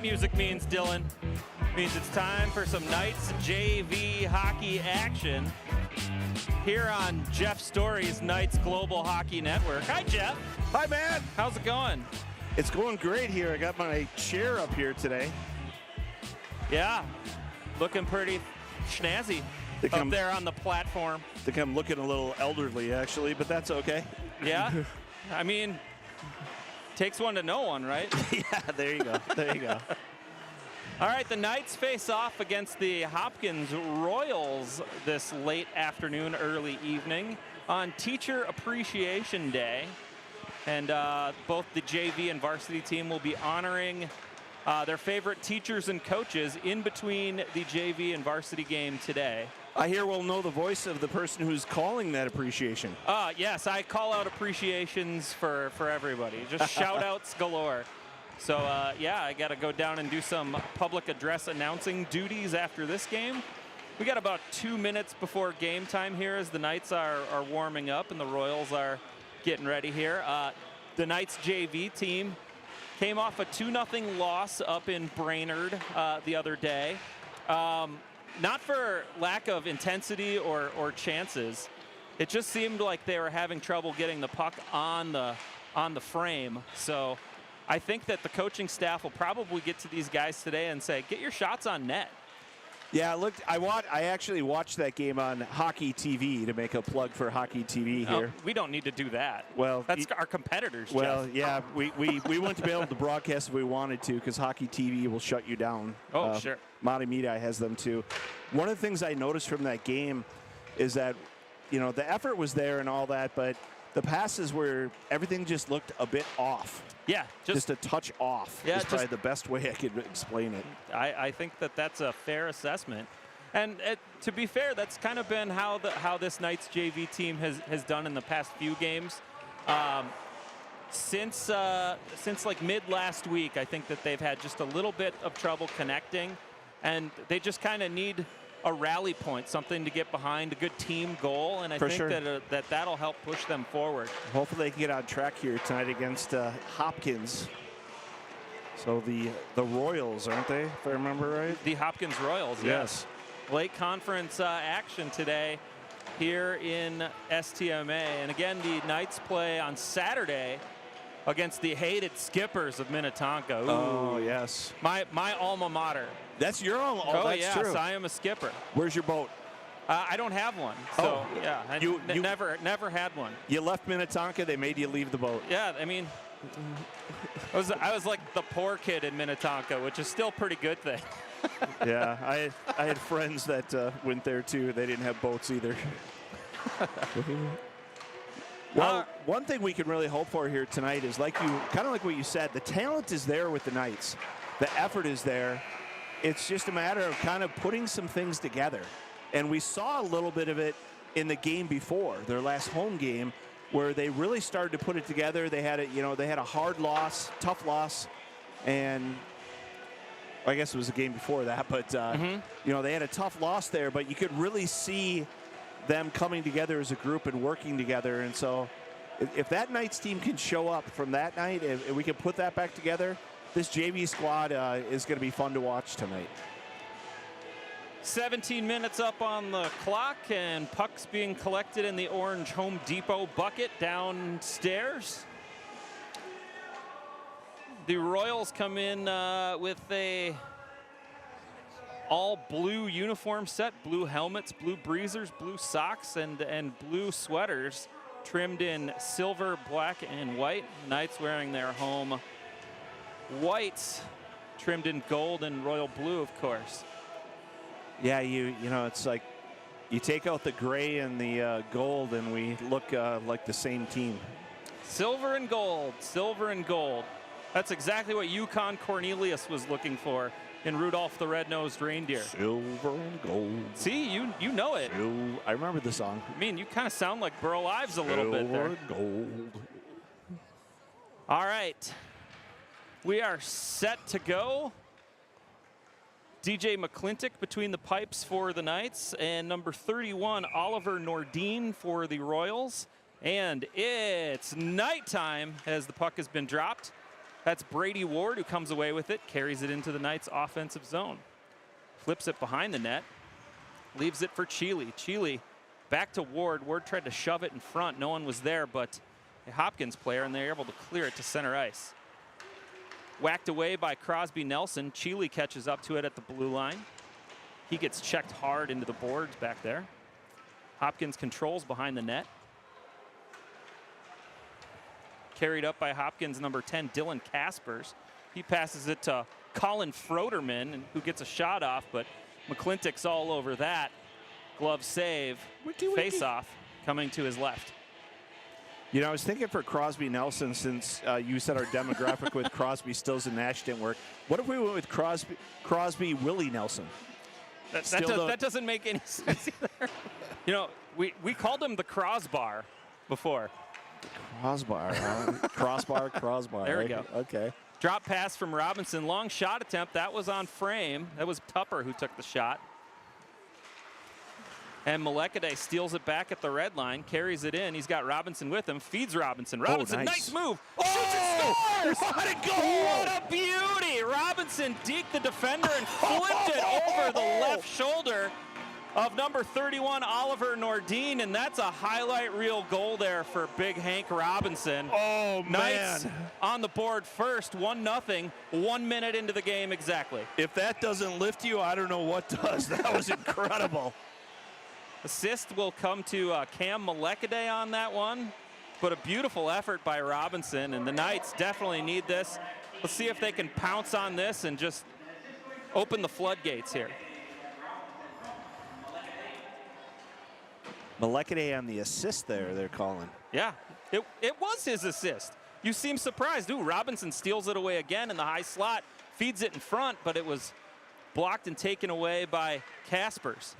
that music means, Dylan? It means it's time for some Knights JV hockey action here on Jeff Story's Knights Global Hockey Network. Hi, Jeff. Hi, man. How's it going? It's going great here. I got my chair up here today. Yeah, looking pretty snazzy up there on the platform. I think I'm looking a little elderly, actually, but that's okay. Yeah? I mean, takes one to know one, right? Yeah, there you go. There you go. All right, the Knights face off against the Hopkins Royals this late afternoon, early evening on Teacher Appreciation Day. And both the JV and varsity team will be honoring their favorite teachers and coaches in between the JV and varsity game today. I hear we'll know the voice of the person who's calling that appreciation. Yes, I call out appreciations for everybody. Just shout outs galore. So, yeah, I got to go down and do some public address announcing duties after this game. We got about 2 minutes before game time here as the Knights are warming up and the Royals are getting ready here. The Knights JV team came off a 2-0 loss up in Brainerd the other day. Not for lack of intensity or chances. It just seemed like they were having trouble getting the puck on the frame. So I think that the coaching staff will probably get to these guys today and say, get your shots on net. Yeah, I actually watched that game on Hockey TV, to make a plug for Hockey TV here. We don't need to do that. Well, that's our competitors, well, Jeff. yeah, we wouldn't be able to broadcast if we wanted to, because Hockey TV will shut you down. Oh, sure. Monty Media has them too. One of the things I noticed from that game is that, you know, the effort was there and all that, but the passes were, everything just looked a bit off. Yeah, just a touch off. Yeah, is probably the best way I could explain it. I think that's a fair assessment. And to be fair, that's kind of been how this Knights JV team has done in the past few games. Since like mid last week, I think that they've had just a little bit of trouble connecting, and they just kind of need a rally point, something to get behind, a good team goal, and I think that that'll help push them forward. Hopefully they can get on track here tonight against Hopkins. So the Royals, aren't they, if I remember right? The Hopkins Royals, yes. Late conference action today here in STMA. And again, the Knights play on Saturday against the hated Skippers of Minnetonka. Ooh. Oh, yes. My alma mater. That's your alma mater. Oh, that's yes, true. I am a Skipper. Where's your boat? I don't have one. So, yeah, I never had one. You left Minnetonka, they made you leave the boat. Yeah, I mean, I was like the poor kid in Minnetonka, which is still a pretty good thing. Yeah, I had friends that went there too. They didn't have boats either. Well, one thing we can really hope for here tonight is kind of like what you said, the talent is there with the Knights. The effort is there. It's just a matter of kind of putting some things together. And we saw a little bit of it in the game before, their last home game, where they really started to put it together. They had a hard loss, tough loss, and I guess it was a game before that, but you know, they had a tough loss there, but you could really see them coming together as a group and working together. And so if that Knights team can show up from that night, if we can put that back together, this JV squad is going to be fun to watch tonight. 17 minutes up on the clock, and pucks being collected in the orange Home Depot bucket downstairs. The Royals come in with a all blue uniform set, blue helmets, blue breezers, blue socks, and blue sweaters trimmed in silver, black, and white. Knights wearing their home whites, trimmed in gold and royal blue, of course. Yeah, you know, it's like you take out the gray and the gold, and we look like the same team. Silver and gold, silver and gold. That's exactly what Yukon Cornelius was looking for in Rudolph the Red-Nosed Reindeer. Silver and gold. See, you know it. I remember the song. I mean, you kind of sound like Burl Ives a little bit there. Silver and gold. All right. We are set to go. DJ McClintock between the pipes for the Knights, and number 31, Oliver Nordine for the Royals. And it's nighttime as the puck has been dropped. That's Brady Ward who comes away with it, carries it into the Knights' offensive zone. Flips it behind the net, leaves it for Cheely. Cheely back to Ward. Ward tried to shove it in front. No one was there but a Hopkins player, and they're able to clear it to center ice. Whacked away by Crosby Nelson. Cheely catches up to it at the blue line. He gets checked hard into the boards back there. Hopkins controls behind the net. Carried up by Hopkins, number 10, Dylan Kaspers. He passes it to Colin Froderman, who gets a shot off, but McClintock's all over that. Glove save, face-off coming to his left. You know, I was thinking for Crosby Nelson, since you said our demographic with Crosby, Stills, and Nash didn't work. What if we went with Crosby Willie Nelson? That doesn't make any sense either. You know, we called him the crossbar before. Crossbar, huh? Crossbar. There we go. Okay. Drop pass from Robinson. Long shot attempt. That was on frame. That was Tupper who took the shot. And Molekade steals it back at the red line, carries it in. He's got Robinson with him, feeds Robinson. Robinson, nice move. Oh, shoots and scores! What a goal! What a beauty! Robinson deked the defender and flipped it over the left shoulder of number 31, Oliver Nordin, and that's a highlight reel goal there for Big Hank Robinson. Oh, Knights man. on the board first, 1-0, 1 minute into the game exactly. If that doesn't lift you, I don't know what does. That was incredible. Assist will come to Cam Molekade on that one, but a beautiful effort by Robinson, and the Knights definitely need this. Let's see if they can pounce on this and just open the floodgates here. Molekade on the assist there, they're calling. Yeah, it was his assist. You seem surprised. Ooh, Robinson steals it away again in the high slot, feeds it in front, but it was blocked and taken away by Kaspers.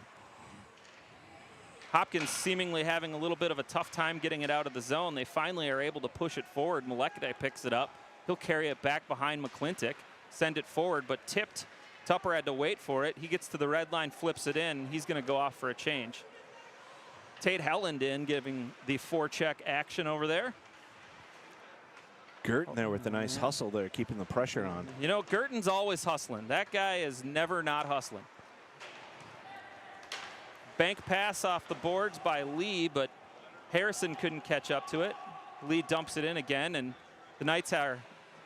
Hopkins seemingly having a little bit of a tough time getting it out of the zone. They finally are able to push it forward. Molekade picks it up. He'll carry it back behind McClintock, send it forward, but tipped. Tupper had to wait for it. He gets to the red line, flips it in. He's going to go off for a change. Tate Helland in, giving the forecheck action over there. Girton there with a nice hustle there, keeping the pressure on. You know, Girton's always hustling. That guy is never not hustling. Bank pass off the boards by Lee, but Harrison couldn't catch up to it. Lee dumps it in again, and the Knights are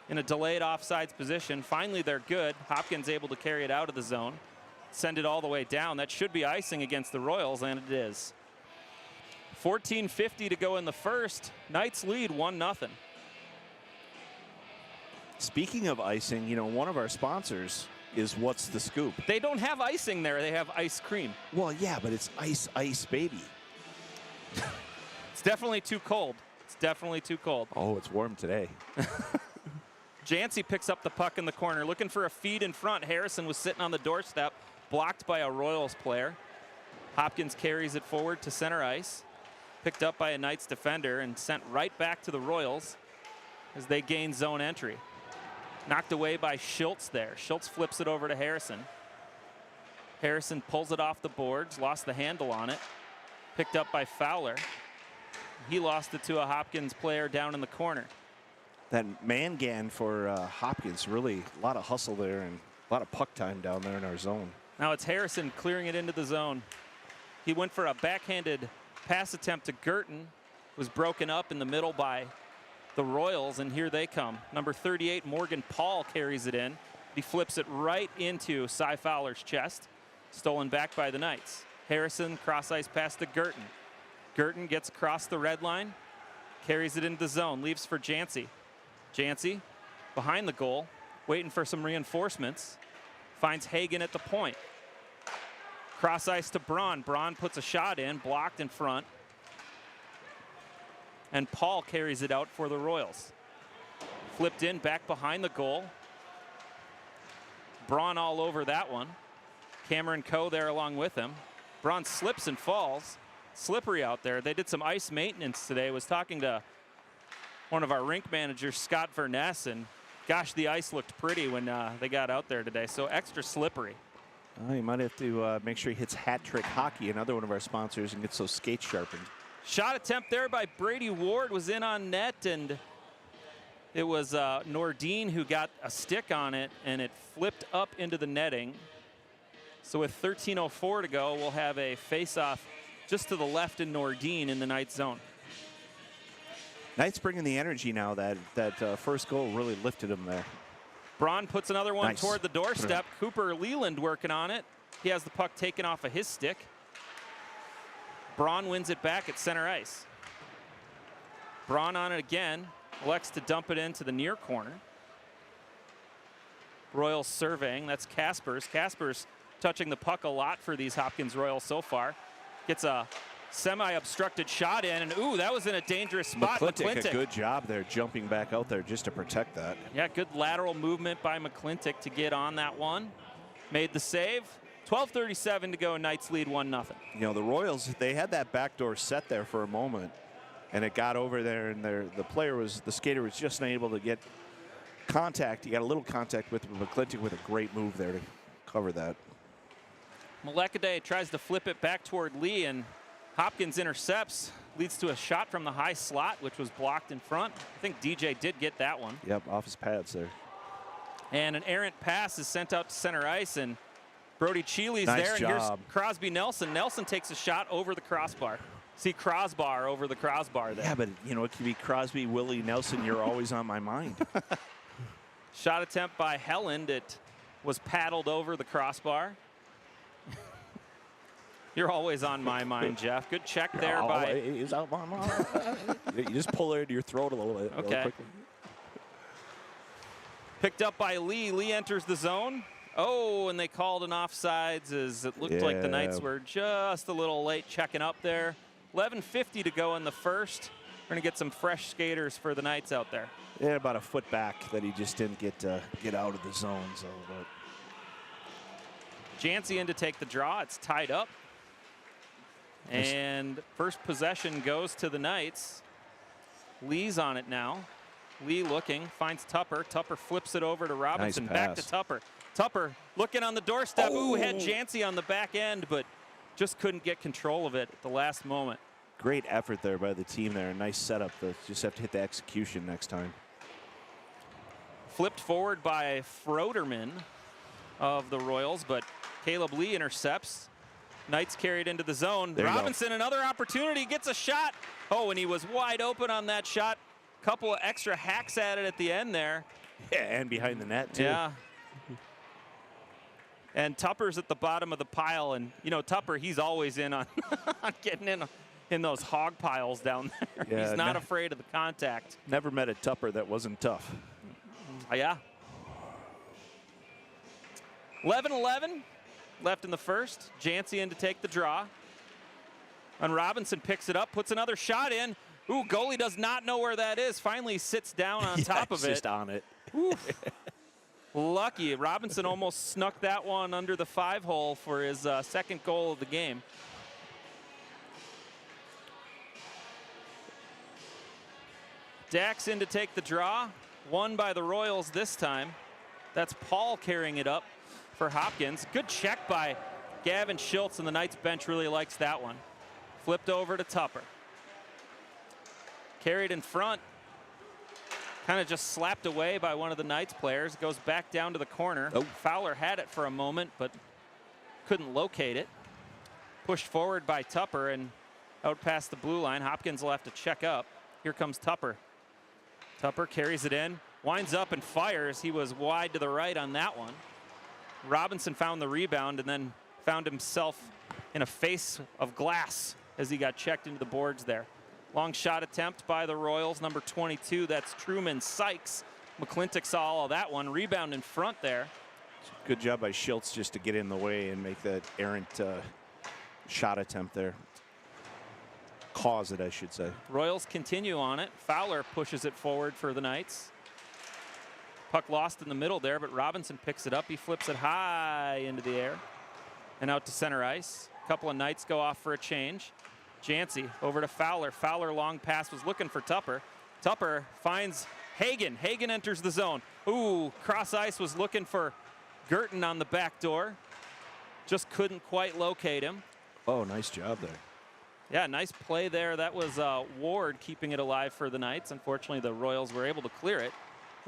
in a delayed offsides position. Finally, they're good. Hopkins able to carry it out of the zone, send it all the way down. That should be icing against the Royals, and it is. 14:50 to go in the first. Knights lead 1-0. Speaking of icing, you know, one of our sponsors is What's the Scoop. They don't have icing there. They have ice cream. Well, yeah, but it's ice, baby. It's definitely too cold. It's definitely too cold. Oh, it's warm today. Jancy picks up the puck in the corner, looking for a feed in front. Harrison was sitting on the doorstep, blocked by a Royals player. Hopkins carries it forward to center ice, picked up by a Knights defender and sent right back to the Royals as they gain zone entry. Knocked away by Schultz there. Schultz flips it over to Harrison. Harrison pulls it off the boards, lost the handle on it. Picked up by Fowler. He lost it to a Hopkins player down in the corner. That Mangan for Hopkins, really a lot of hustle there and a lot of puck time down there in our zone. Now it's Harrison clearing it into the zone. He went for a backhanded pass attempt to Girton. Was broken up in the middle by the Royals, and here they come. Number 38, Morgan Paul, carries it in. He flips it right into Cy Fowler's chest. Stolen back by the Knights. Harrison, cross-ice pass to Girton. Girton gets across the red line, carries it into the zone, leaves for Jancy. Jancy, behind the goal, waiting for some reinforcements. Finds Hagen at the point. Cross-ice to Braun. Braun puts a shot in, blocked in front. And Paul carries it out for the Royals. Flipped in, back behind the goal. Braun all over that one. Cameron Coe there along with him. Braun slips and falls. Slippery out there. They did some ice maintenance today. Was talking to one of our rink managers, Scott Verness, and gosh, the ice looked pretty when they got out there today. So extra slippery. Oh, you might have to make sure he hits Hat Trick Hockey, another one of our sponsors, and gets those skates sharpened. Shot attempt there by Brady Ward was in on net, and It was Nordine who got a stick on it, and it flipped up into the netting. So with 13:04 to go, we'll have a face-off just to the left in Nordine in the Knights zone. Knights bringing the energy now. That first goal really lifted them there. Braun puts another one Nice. toward the doorstep. Cooper Leland working on it. He has the puck taken off of his stick. Braun wins it back at center ice. Braun on it again. Elects to dump it into the near corner. Royals surveying. That's Kaspers. Kaspers touching the puck a lot for these Hopkins Royals so far. Gets a semi-obstructed shot in, and ooh, that was in a dangerous spot. McClintic, a good job there, jumping back out there just to protect that. Yeah, good lateral movement by McClintic to get on that one. Made the save. 12:37 to go, Knights lead 1-0. You know, the Royals, they had that backdoor set there for a moment, and it got over there, and the skater was just unable to get contact. He got a little contact with McClintic with a great move there to cover that. Malekade tries to flip it back toward Lee, and Hopkins intercepts, leads to a shot from the high slot, which was blocked in front. I think DJ did get that one. Yep, off his pads there. And an errant pass is sent out to center ice, and Brody Cheely's Nice there. job. And here's Crosby Nelson. Nelson takes a shot over the crossbar. See crossbar over the crossbar there. Yeah, but, you know, it could be Crosby, Willie, Nelson. You're always on my mind. Shot attempt by Helland. It was paddled over the crossbar. You're always on my mind, Jeff. Good check there by... He's out my mind. You just pull it into your throat a little bit. Okay. Really quickly. Picked up by Lee. Lee enters the zone. Oh, and they called an offsides as it looked like the Knights were just a little late checking up there. 11:50 to go in the first. We're going to get some fresh skaters for the Knights out there. Yeah, about a foot back that he just didn't get out of the zone. So, but. Jancy in to take the draw. It's tied up. And first possession goes to the Knights. Lee's on it now. Lee looking, finds Tupper. Tupper flips it over to Robinson. Nice back pass. to Tupper. Tupper looking on the doorstep. Ooh, had Jancy on the back end, but just couldn't get control of it at the last moment. Great effort there by the team there. A nice setup. Just have to hit the execution next time. Flipped forward by Froderman of the Royals, but Caleb Lee intercepts. Knights carried into the zone. There Robinson, another opportunity, gets a shot. Oh, and he was wide open on that shot. Couple of extra hacks at it at the end there. Yeah, and behind the net, too. Yeah. And Tupper's at the bottom of the pile, and, you know, Tupper, he's always in on getting in those hog piles down there. Yeah, he's not afraid of the contact. Never met a Tupper that wasn't tough. Yeah. 11-11 left in the first. Jancy in to take the draw. And Robinson picks it up, puts another shot in. Ooh, goalie does not know where that is. Finally sits down on top of it. Just on it. Lucky. Robinson almost snuck that one under the 5-hole for his second goal of the game. Dax in to take the draw. Won by the Royals this time. That's Paul carrying it up for Hopkins. Good check by Gavin Schultz, and the Knights bench really likes that one. Flipped over to Tupper. Carried in front. Kind of just slapped away by one of the Knights players. Goes back down to the corner. Oh. Fowler had it for a moment, but couldn't locate it. Pushed forward by Tupper and out past the blue line. Hopkins will have to check up. Here comes Tupper. Tupper carries it in, winds up and fires. He was wide to the right on that one. Robinson found the rebound and then found himself in a face of glass as he got checked into the boards there. Long shot attempt by the Royals, number 22. That's Truman Sykes. McClintic saw all of that one. Rebound in front there. Good job by Schultz just to get in the way and make that errant shot attempt there. Cause it, I should say. Royals continue on it. Fowler pushes it forward for the Knights. Puck lost in the middle there, but Robinson picks it up. He flips it high into the air and out to center ice. A couple of Knights go off for a change. Jancy over to Fowler. Fowler long pass was looking for Tupper. Tupper finds Hagen. Hagen enters the zone. Ooh, cross ice was looking for Girton on the back door. Just couldn't quite locate him. Oh, nice job there. Yeah, nice play there. That was Ward keeping it alive for the Knights. Unfortunately, the Royals were able to clear it.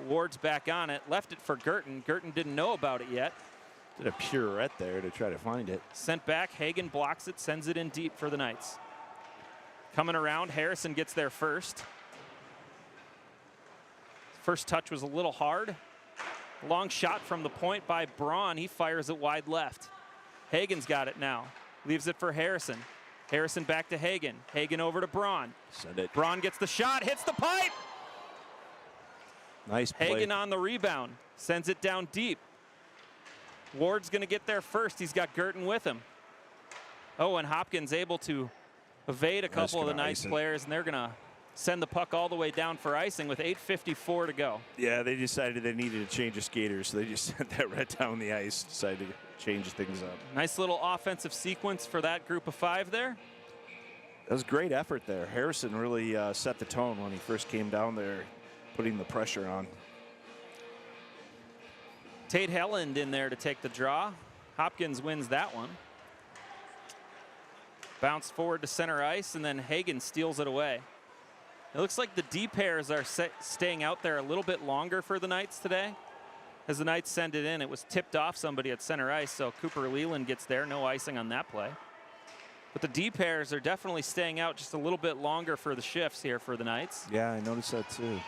Ward's back on it, left it for Girton. Girton didn't know about it yet. Did a pirouette there to try to find it. Sent back, Hagen blocks it, sends it in deep for the Knights. Coming around, Harrison gets there first. First touch was a little hard. Long shot from the point by Braun. He fires it wide left. Hagen's got it now. Leaves it for Harrison. Harrison back to Hagen. Hagen over to Braun. Send it. Braun gets the shot, hits the pipe. Nice play. Hagen on the rebound, sends it down deep. Ward's going to get there first. He's got Girton with him. Oh, and Hopkins able to evade a couple of the Knights players, and they're going to send the puck all the way down for icing with 8:54 to go. Yeah, they decided they needed to change of skaters, so they just sent that right down the ice, decided to change things up. Nice little offensive sequence for that group of 5 there. That was great effort there. Harrison really set the tone when he first came down there, putting the pressure on. Tate Helland in there to take the draw. Hopkins wins that one. Bounce forward to center ice, and then Hagen steals it away. It looks like the D pairs are staying out there a little bit longer for the Knights today. As the Knights send it in, it was tipped off somebody at center ice, so Cooper Leland gets there. No icing on that play. But the D pairs are definitely staying out just a little bit longer for the shifts here for the Knights. Yeah, I noticed that too.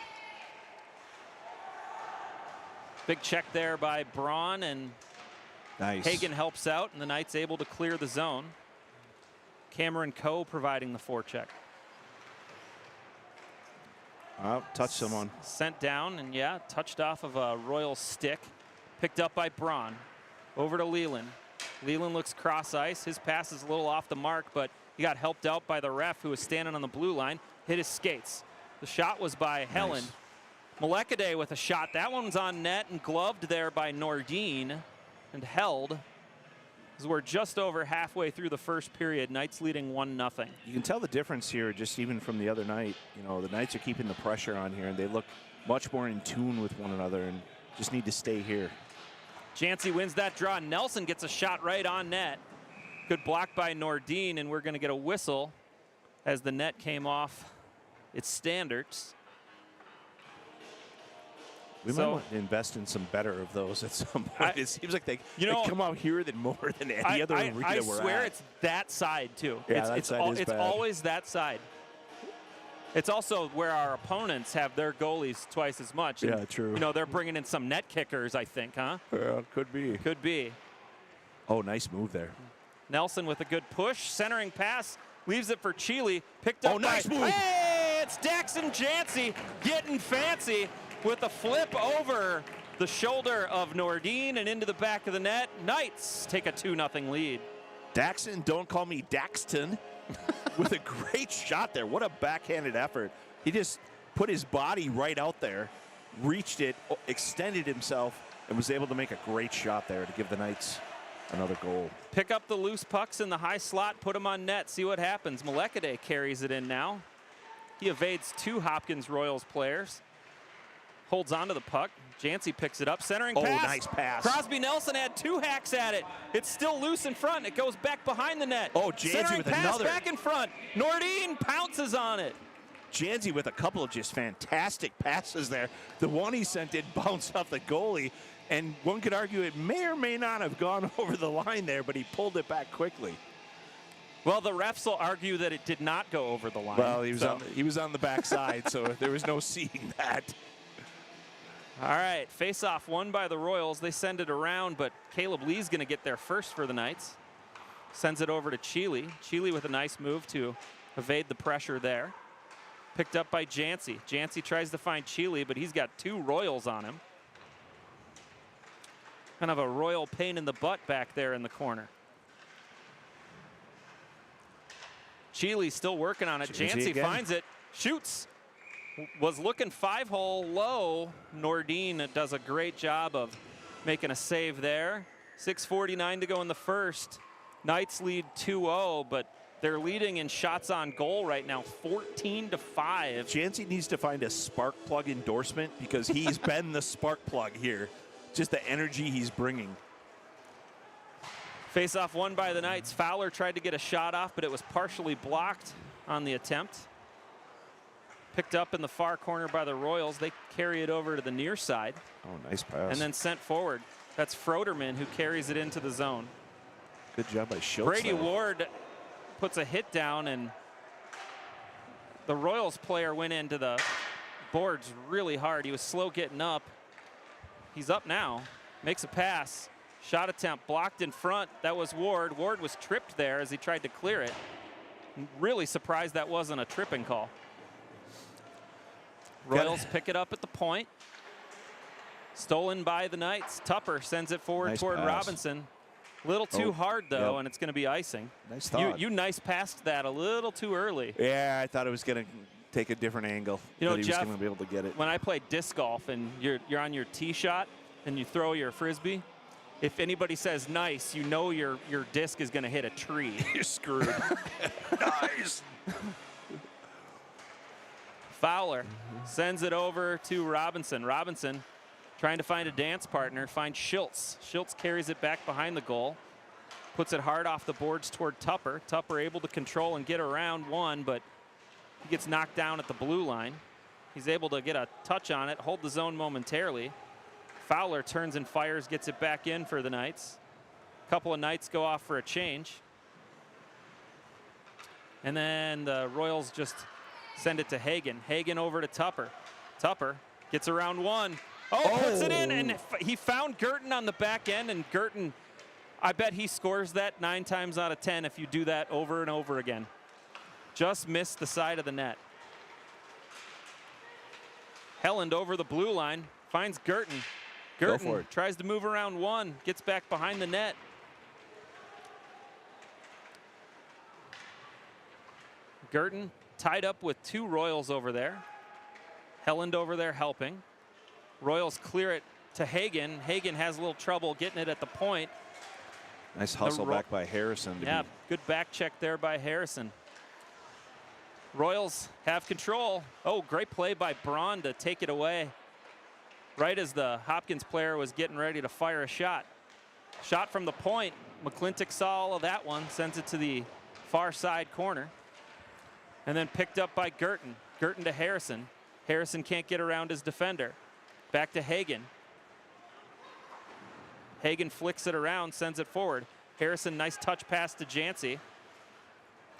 Big check there by Braun, and nice. Hagen helps out, and the Knights able to clear the zone. Cameron Coe providing the forecheck. Touch someone. Sent down, and yeah, touched off of a Royal stick. Picked up by Braun. Over to Leland. Leland looks cross ice. His pass is a little off the mark, but he got helped out by the ref who was standing on the blue line. Hit his skates. The shot was by Helland. Malekade with a shot. That one's on net and gloved there by Nordin and held. As we're just over halfway through the first period, Knights leading 1-0. You can tell the difference here just even from the other night. You know, the Knights are keeping the pressure on here, and they look much more in tune with one another and just need to stay here. Jancy wins that draw. Nelson gets a shot right on net. Good block by Nordin, and we're going to get a whistle as the net came off its standards. We might want to invest in some better of those at some point. It seems like they come out here more than any other arena we're at. I swear it's that side, too. Yeah, it's bad. always that side. It's also where our opponents have their goalies twice as much. Yeah, true. You know, they're bringing in some net kickers, I think, huh? Yeah, could be. Could be. Oh, nice move there. Nelson with a good push. Centering pass. Leaves it for Chile. Picked up nice move. Hey, it's Daxon Jancy getting fancy with a flip over the shoulder of Nordin and into the back of the net. Knights take a 2-0 lead. Daxon, don't call me Daxton, with a great shot there. What a backhanded effort. He just put his body right out there, reached it, extended himself, and was able to make a great shot there to give the Knights another goal. Pick up the loose pucks in the high slot, put them on net, see what happens. Malekade carries it in now. He evades 2 Hopkins Royals players. Holds onto the puck. Jancy picks it up. Centering pass. Oh, nice pass. Crosby Nelson had 2 hacks at it. It's still loose in front. It goes back behind the net. Oh, Jancy with pass another. Back in front. Nordin pounces on it. Jancy with a couple of just fantastic passes there. The one he sent did bounce off the goalie, and one could argue it may or may not have gone over the line there, but he pulled it back quickly. Well, the refs will argue that it did not go over the line. Well, he was on the backside, so there was no seeing that. All right, face-off won by the Royals. They send it around, but Caleb Lee's going to get there first for the Knights. Sends it over to Chile. Chile with a nice move to evade the pressure there. Picked up by Jancy. Jancy tries to find Chile, but he's got 2 Royals on him. Kind of a Royal pain in the butt back there in the corner. Chile still working on it. Jancy finds it, shoots. Was looking 5-hole low. Nordin does a great job of making a save there. 6:49 to go in the first. Knights lead 2-0, but they're leading in shots on goal right now, 14-5. Jancy needs to find a spark plug endorsement because he's been the spark plug here. Just the energy he's bringing. Face-off won by the Knights. Fowler tried to get a shot off, but it was partially blocked on the attempt. Picked up in the far corner by the Royals. They carry it over to the near side. Oh, nice pass. And then sent forward. That's Froderman who carries it into the zone. Good job by Schultz. Brady Ward puts a hit down, and the Royals player went into the boards really hard. He was slow getting up. He's up now. Makes a pass. Shot attempt blocked in front. That was Ward. Ward was tripped there as he tried to clear it. Really surprised that wasn't a tripping call. Royals pick it up at the point. Stolen by the Knights. Tupper sends it forward toward Robinson. A little too hard, though, and it's going to be icing. Nice thought. You nice passed that a little too early. Yeah, I thought it was going to take a different angle. You know, that he Jeff, was going to be able to get it. When I play disc golf and you're on your tee shot and you throw your Frisbee, if anybody says nice, you know your disc is going to hit a tree. You're screwed. Nice. Fowler sends it over to Robinson. Robinson trying to find a dance partner, finds Schultz. Schultz carries it back behind the goal, puts it hard off the boards toward Tupper. Tupper able to control and get around one, but he gets knocked down at the blue line. He's able to get a touch on it, hold the zone momentarily. Fowler turns and fires, gets it back in for the Knights. A couple of Knights go off for a change. And then the Royals just send it to Hagen. Hagen over to Tupper. Tupper gets around one. Puts it in, and he found Girton on the back end, and Girton, I bet he scores that 9 times out of 10 if you do that over and over again. Just missed the side of the net. Helland over the blue line, finds Girton. Girton tries to move around one, gets back behind the net. Girton tied up with 2 Royals over there. Helland over there helping. Royals clear it to Hagen. Hagen has a little trouble getting it at the point. Nice hustle back by Harrison. Yeah, good back check there by Harrison. Royals have control. Oh, great play by Braun to take it away. Right as the Hopkins player was getting ready to fire a shot. Shot from the point. McClintock saw all of that one, sends it to the far side corner. And then picked up by Girton. Girton to Harrison. Harrison can't get around his defender. Back to Hagen. Hagen flicks it around, sends it forward. Harrison, nice touch pass to Jancy.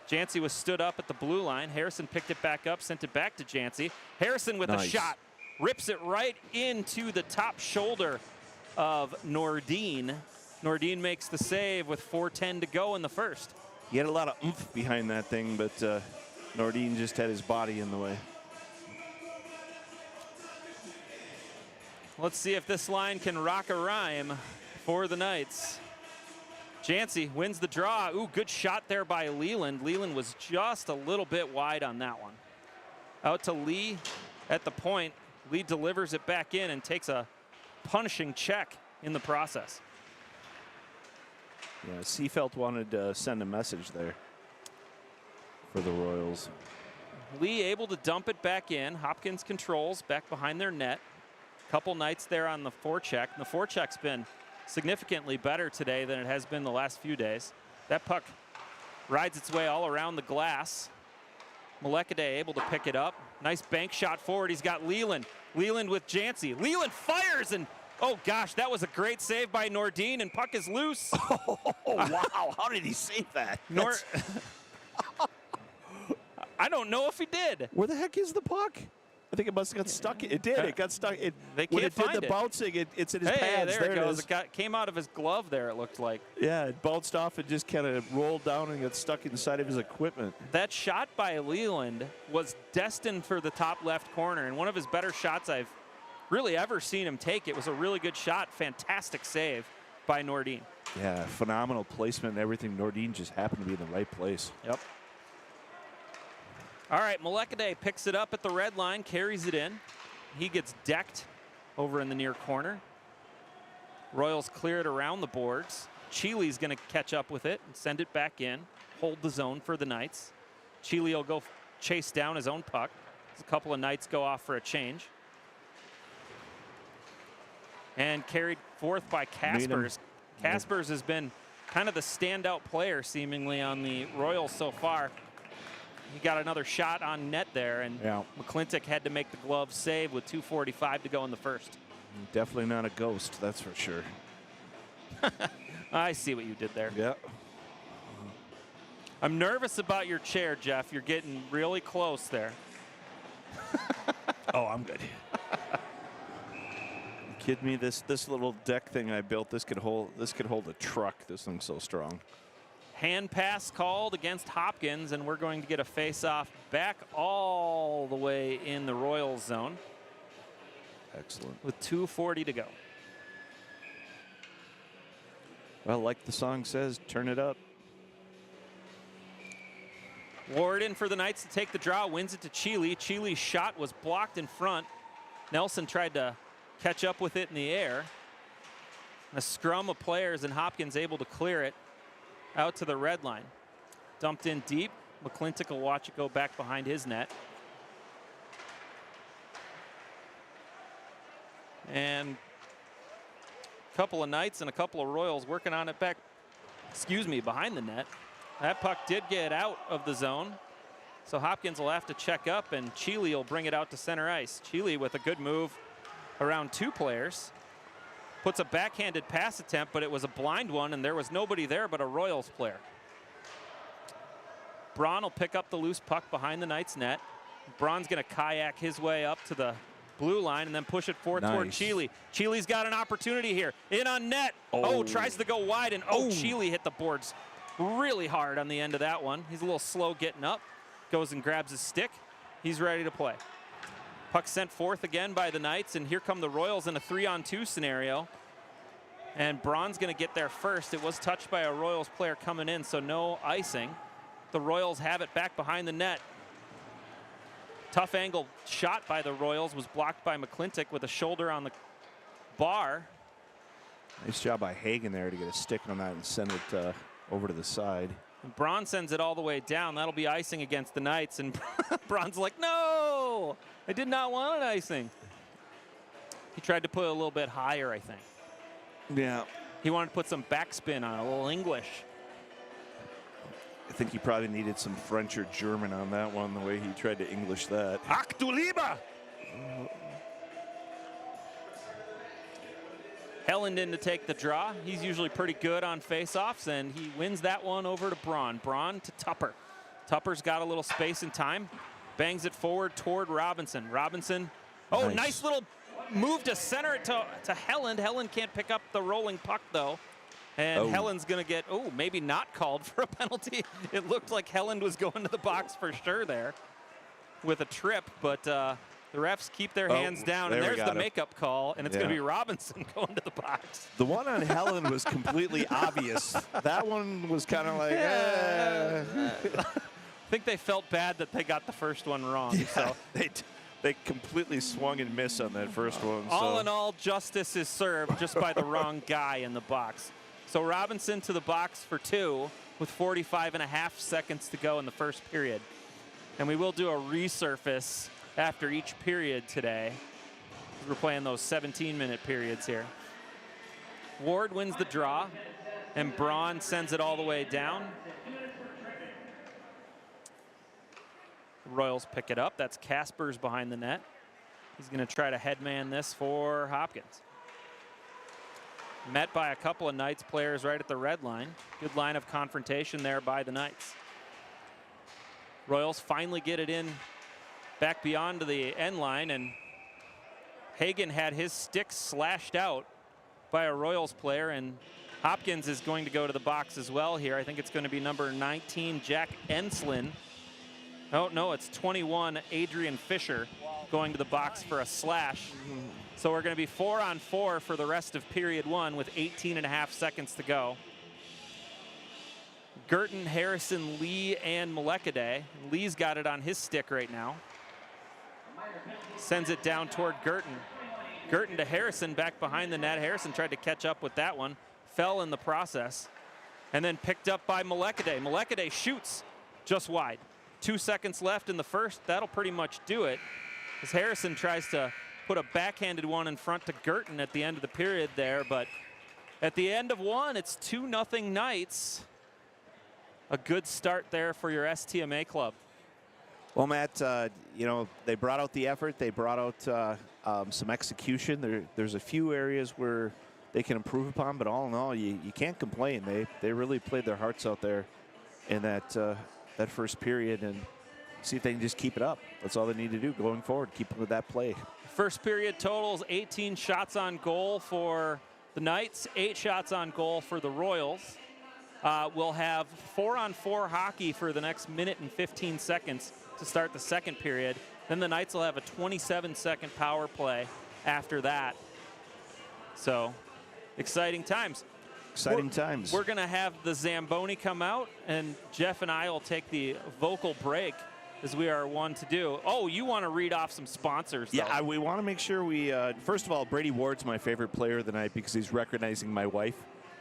Jancy was stood up at the blue line. Harrison picked it back up, sent it back to Jancy. Harrison with a shot. Rips it right into the top shoulder of Nordin. Nordin makes the save with 4:10 to go in the first. He had a lot of oomph behind that thing, but Nordin just had his body in the way. Let's see if this line can rock a rhyme for the Knights. Jancy wins the draw. Ooh, good shot there by Leland. Leland was just a little bit wide on that one. Out to Lee at the point. Lee delivers it back in and takes a punishing check in the process. Yeah, Seefeld wanted to send a message there for the Royals. Lee able to dump it back in. Hopkins controls back behind their net. Couple Knights there on the forecheck. The forecheck's been significantly better today than it has been the last few days. That puck rides its way all around the glass. Molekade able to pick it up. Nice bank shot forward. He's got Leland. Leland with Jancy. Leland fires, and oh gosh, that was a great save by Nordin, and puck is loose. Oh, wow, how did he save that? I don't know if he did. Where the heck is the puck? I think it must have got stuck. It did. It got stuck. They can't when it find did the bouncing, it's in his pads. There it goes. It came out of his glove there, it looked like. Yeah, it bounced off and just kind of rolled down and got stuck inside of his equipment. That shot by Leland was destined for the top left corner, and one of his better shots I've really ever seen him take. It was a really good shot. Fantastic save by Nordin. Yeah, phenomenal placement and everything. Nordin just happened to be in the right place. Yep. All right, Molekade picks it up at the red line, carries it in. He gets decked over in the near corner. Royals clear it around the boards. Chili's going to catch up with it and send it back in, hold the zone for the Knights. Chili will go chase down his own puck. A couple of Knights go off for a change. And carried forth by Kaspers. Kaspers has been kind of the standout player seemingly on the Royals so far. He got another shot on net there, and McClintock had to make the glove save with 2:45 to go in the first. Definitely not a ghost, that's for sure. I see what you did there. Yeah. I'm nervous about your chair, Jeff. You're getting really close there. Oh, I'm good. Kid me, this little deck thing I built, this could hold a truck. This thing's so strong. Hand pass called against Hopkins, and we're going to get a face-off back all the way in the Royals zone. Excellent. With 2:40 to go. Well, like the song says, turn it up. Ward in for the Knights to take the draw, wins it to Chile. Chile's shot was blocked in front. Nelson tried to catch up with it in the air. A scrum of players, and Hopkins able to clear it out to the red line. Dumped in deep. McClintock will watch it go back behind his net. And a couple of Knights and a couple of Royals working on it back, behind the net. That puck did get out of the zone. So Hopkins will have to check up, and Chile will bring it out to center ice. Chile with a good move around two players. Puts a backhanded pass attempt, but it was a blind one, and there was nobody there but a Royals player. Braun will pick up the loose puck behind the Knights net. Braun's going to kayak his way up to the blue line and then push it forward toward Chile. Chile's got an opportunity here. In on net. Oh, tries to go wide, and Chile hit the boards really hard on the end of that one. He's a little slow getting up. Goes and grabs his stick. He's ready to play. Puck sent forth again by the Knights, and here come the Royals in a 3-on-2 scenario. And Braun's going to get there first. It was touched by a Royals player coming in, so no icing. The Royals have it back behind the net. Tough angle shot by the Royals was blocked by McClintock with a shoulder on the bar. Nice job by Hagen there to get a stick on that and send it over to the side. And Braun sends it all the way down. That'll be icing against the Knights, and Braun's like, no, I did not want an icing. He tried to put it a little bit higher, I think. Yeah. He wanted to put some backspin on it, a little English. I think he probably needed some French or German on that one, the way he tried to English that. Ach du Lieber! Helland in to take the draw. He's usually pretty good on faceoffs, and he wins that one over to Braun. Braun to Tupper. Tupper's got a little space and time. Bangs it forward toward Robinson. Robinson, nice little move to center it to Helland. Helland can't pick up the rolling puck, though. And Helland's going to get, maybe not called for a penalty. It looked like Helland was going to the box for sure there with a trip, but the refs keep their hands down, and there's the makeup call, and it's going to be Robinson going to the box. The one on Helland was completely obvious. That one was kind of like, I think they felt bad that they got the first one wrong. Yeah, so they completely swung and missed on that first one. All in all, justice is served just by the wrong guy in the box. So Robinson to the box for 2 with 45.5 seconds to go in the first period. And we will do a resurface after each period today. We're playing those 17-minute periods here. Ward wins the draw, and Braun sends it all the way down. The Royals pick it up. That's Kaspers behind the net. He's going to try to headman this for Hopkins. Met by a couple of Knights players right at the red line. Good line of confrontation there by the Knights. Royals finally get it in back beyond the end line, and Hagen had his stick slashed out by a Royals player, and Hopkins is going to go to the box as well here. I think it's going to be number 19, Jack Enslin. Oh, no, it's 21, Adrian Fisher, going to the box for a slash. So we're going to be 4-on-4 for the rest of period 1 with 18.5 seconds to go. Girton, Harrison, Lee, and Molekaday. Lee's got it on his stick right now. Sends it down toward Girton. Girton to Harrison, back behind the net. Harrison tried to catch up with that one, fell in the process, and then picked up by Molekaday. Molekaday shoots just wide. 2 seconds left in the first. That'll pretty much do it, as Harrison tries to put a backhanded one in front to Girton at the end of the period there, but At the end of one, it's 2-0 Knights. A good start there for your STMA club. Well, Matt, you know, they brought out the effort. They brought out some execution. There's a few areas where they can improve upon, but all in all, you can't complain. They really played their hearts out there in that first period, and see if they can just keep it up. That's all they need to do going forward, keep with that play. First period totals 18 shots on goal for the Knights, 8 shots on goal for the Royals. We'll have 4-on-4 hockey for the next minute and 15 seconds to start the second period. Then the Knights will have a 27-second power play after that. So, exciting times. Exciting times. We're going to have the Zamboni come out, and Jeff and I will take the vocal break, as we are one to do. Oh, you want to read off some sponsors, though. Yeah, we want to make sure we, first of all, Brady Ward's my favorite player of the night because he's recognizing my wife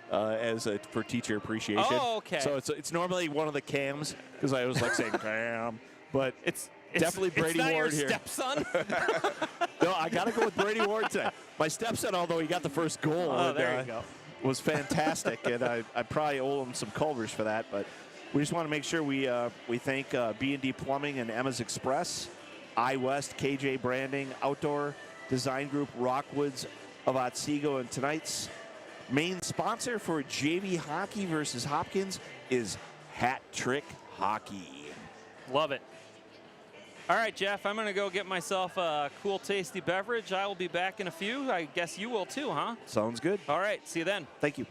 for teacher appreciation. Oh, okay. So it's normally one of the cams because I always like saying cam, but it's definitely Brady not Ward your here. Stepson? No, I got to go with Brady Ward today. My stepson, although he got the first goal, Oh, there you go. was fantastic, and I probably owe him some Culvers for that, but we just want to make sure we thank B&D Plumbing and Emma's Express, iWest, KJ Branding, Outdoor Design Group, Rockwoods of Otsego, and tonight's main sponsor for JV Hockey versus Hopkins is Hat Trick Hockey. Love it. All right, Jeff, I'm going to go get myself a cool, tasty beverage. I will be back in a few. I guess you will too, huh? Sounds good. All right, see you then. Thank you.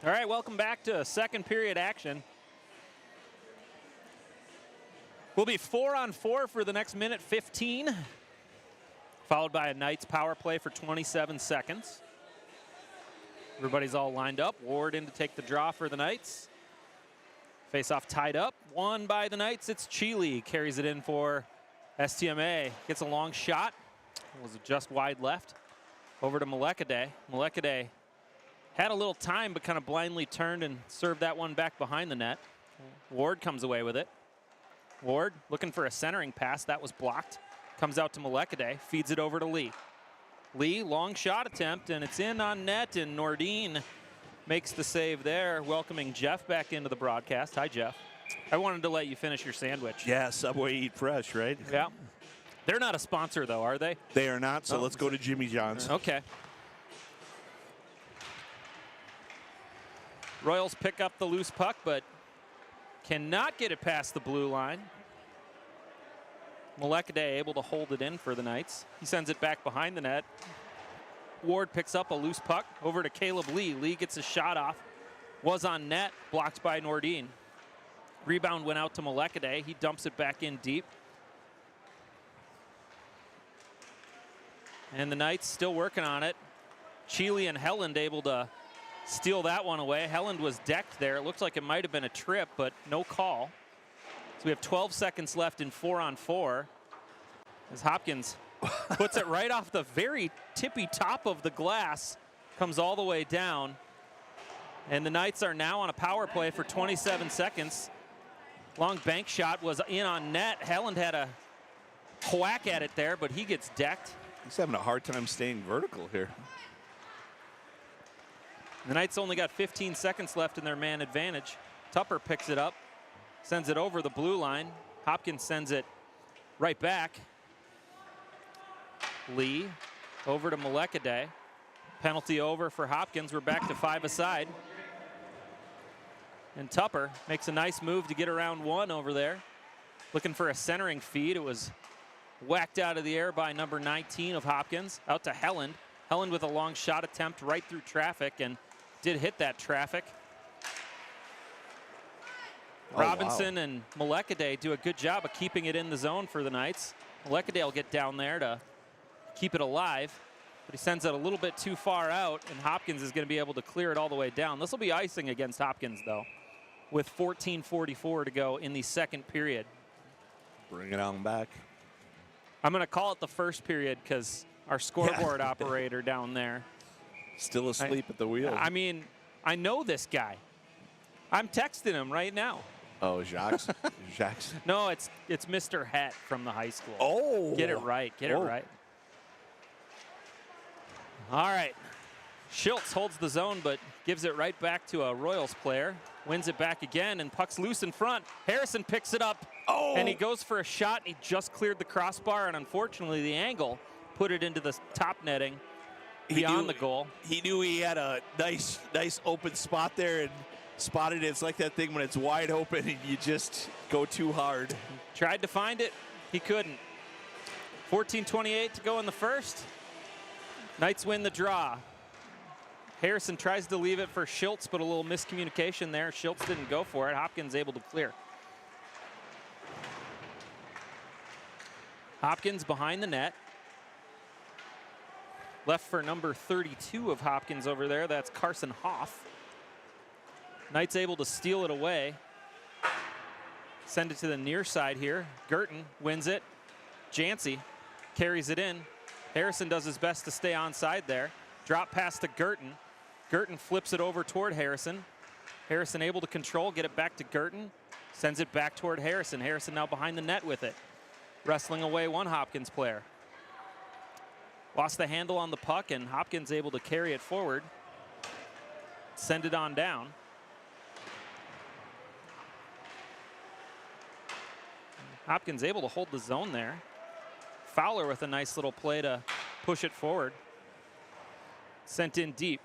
All right, welcome back to second period action. We'll be 4-on-4 for the next minute 15, followed by a Knights power play for 27 seconds. Everybody's all lined up. Ward in to take the draw for the Knights. Face-off tied up, won by the Knights. It's Chile, carries it in for STMA. Gets a long shot, was just wide left. Over to Melekade. Melekade had a little time, but kind of blindly turned and served that one back behind the net. Ward comes away with it. Ward looking for a centering pass. That was blocked. Comes out to Melekade, feeds it over to Lee. Lee, long shot attempt, and it's in on net, and Nordin makes the save there, welcoming Jeff back into the broadcast. Hi, Jeff. I wanted to let you finish your sandwich. Yeah, Subway Eat Fresh, right? Yeah. They're not a sponsor, though, are they? They are not, so let's go to Jimmy John's. Okay. Royals pick up the loose puck, but cannot get it past the blue line. Melekade able to hold it in for the Knights. He sends it back behind the net. Ward picks up a loose puck over to Caleb Lee. Lee gets a shot off. Was on net, blocked by Nordin. Rebound went out to Melekade. He dumps it back in deep. And the Knights still working on it. Chile and Helland able to steal that one away. Helland was decked there. It looks like it might have been a trip, but no call. So we have 12 seconds left in 4-on-4 as Hopkins puts it right off the very tippy top of the glass, comes all the way down. And the Knights are now on a power play for 27 seconds. Long bank shot was in on net. Helland had a whack at it there, but he gets decked. He's having a hard time staying vertical here. The Knights only got 15 seconds left in their man advantage. Tupper picks it up, sends it over the blue line. Hopkins sends it right back. Lee over to Melekade. Penalty over for Hopkins. We're back to 5 aside. And Tupper makes a nice move to get around one over there. Looking for a centering feed. It was whacked out of the air by number 19 of Hopkins. Out to Helland. Helland with a long shot attempt right through traffic and did hit that traffic. Robinson and Melekade do a good job of keeping it in the zone for the Knights. Melekade will get down there to keep it alive, but he sends it a little bit too far out, and Hopkins is going to be able to clear it all the way down. This will be icing against Hopkins, though, with 14:44 to go in the second period. Bring it on back. I'm going to call it the first period because our scoreboard operator down there. Still asleep at the wheel. I mean, I know this guy. I'm texting him right now. Oh, Jacques? Jacques? No, it's Mr. Het from the high school. Oh. Get it right. Get it right. All right. Schultz holds the zone, but gives it right back to a Royals player. Wins it back again, and puck's loose in front. Harrison picks it up, and he goes for a shot. He just cleared the crossbar, and unfortunately, the angle put it into the top netting beyond the goal. He knew he had a nice open spot there and spotted it. It's like that thing when it's wide open and you just go too hard. Tried to find it. He couldn't. 14:28 to go in the first. Knights win the draw. Harrison tries to leave it for Schultz, but a little miscommunication there. Schultz didn't go for it. Hopkins able to clear. Hopkins behind the net. Left for number 32 of Hopkins over there. That's Carson Hoff. Knights able to steal it away. Send it to the near side here. Girton wins it. Jancy carries it in. Harrison does his best to stay onside there. Drop pass to Girton. Girton flips it over toward Harrison. Harrison able to control, get it back to Girton. Sends it back toward Harrison. Harrison now behind the net with it. Wrestling away one Hopkins player. Lost the handle on the puck, and Hopkins able to carry it forward. Send it on down. Hopkins able to hold the zone there. Fowler with a nice little play to push it forward. Sent in deep.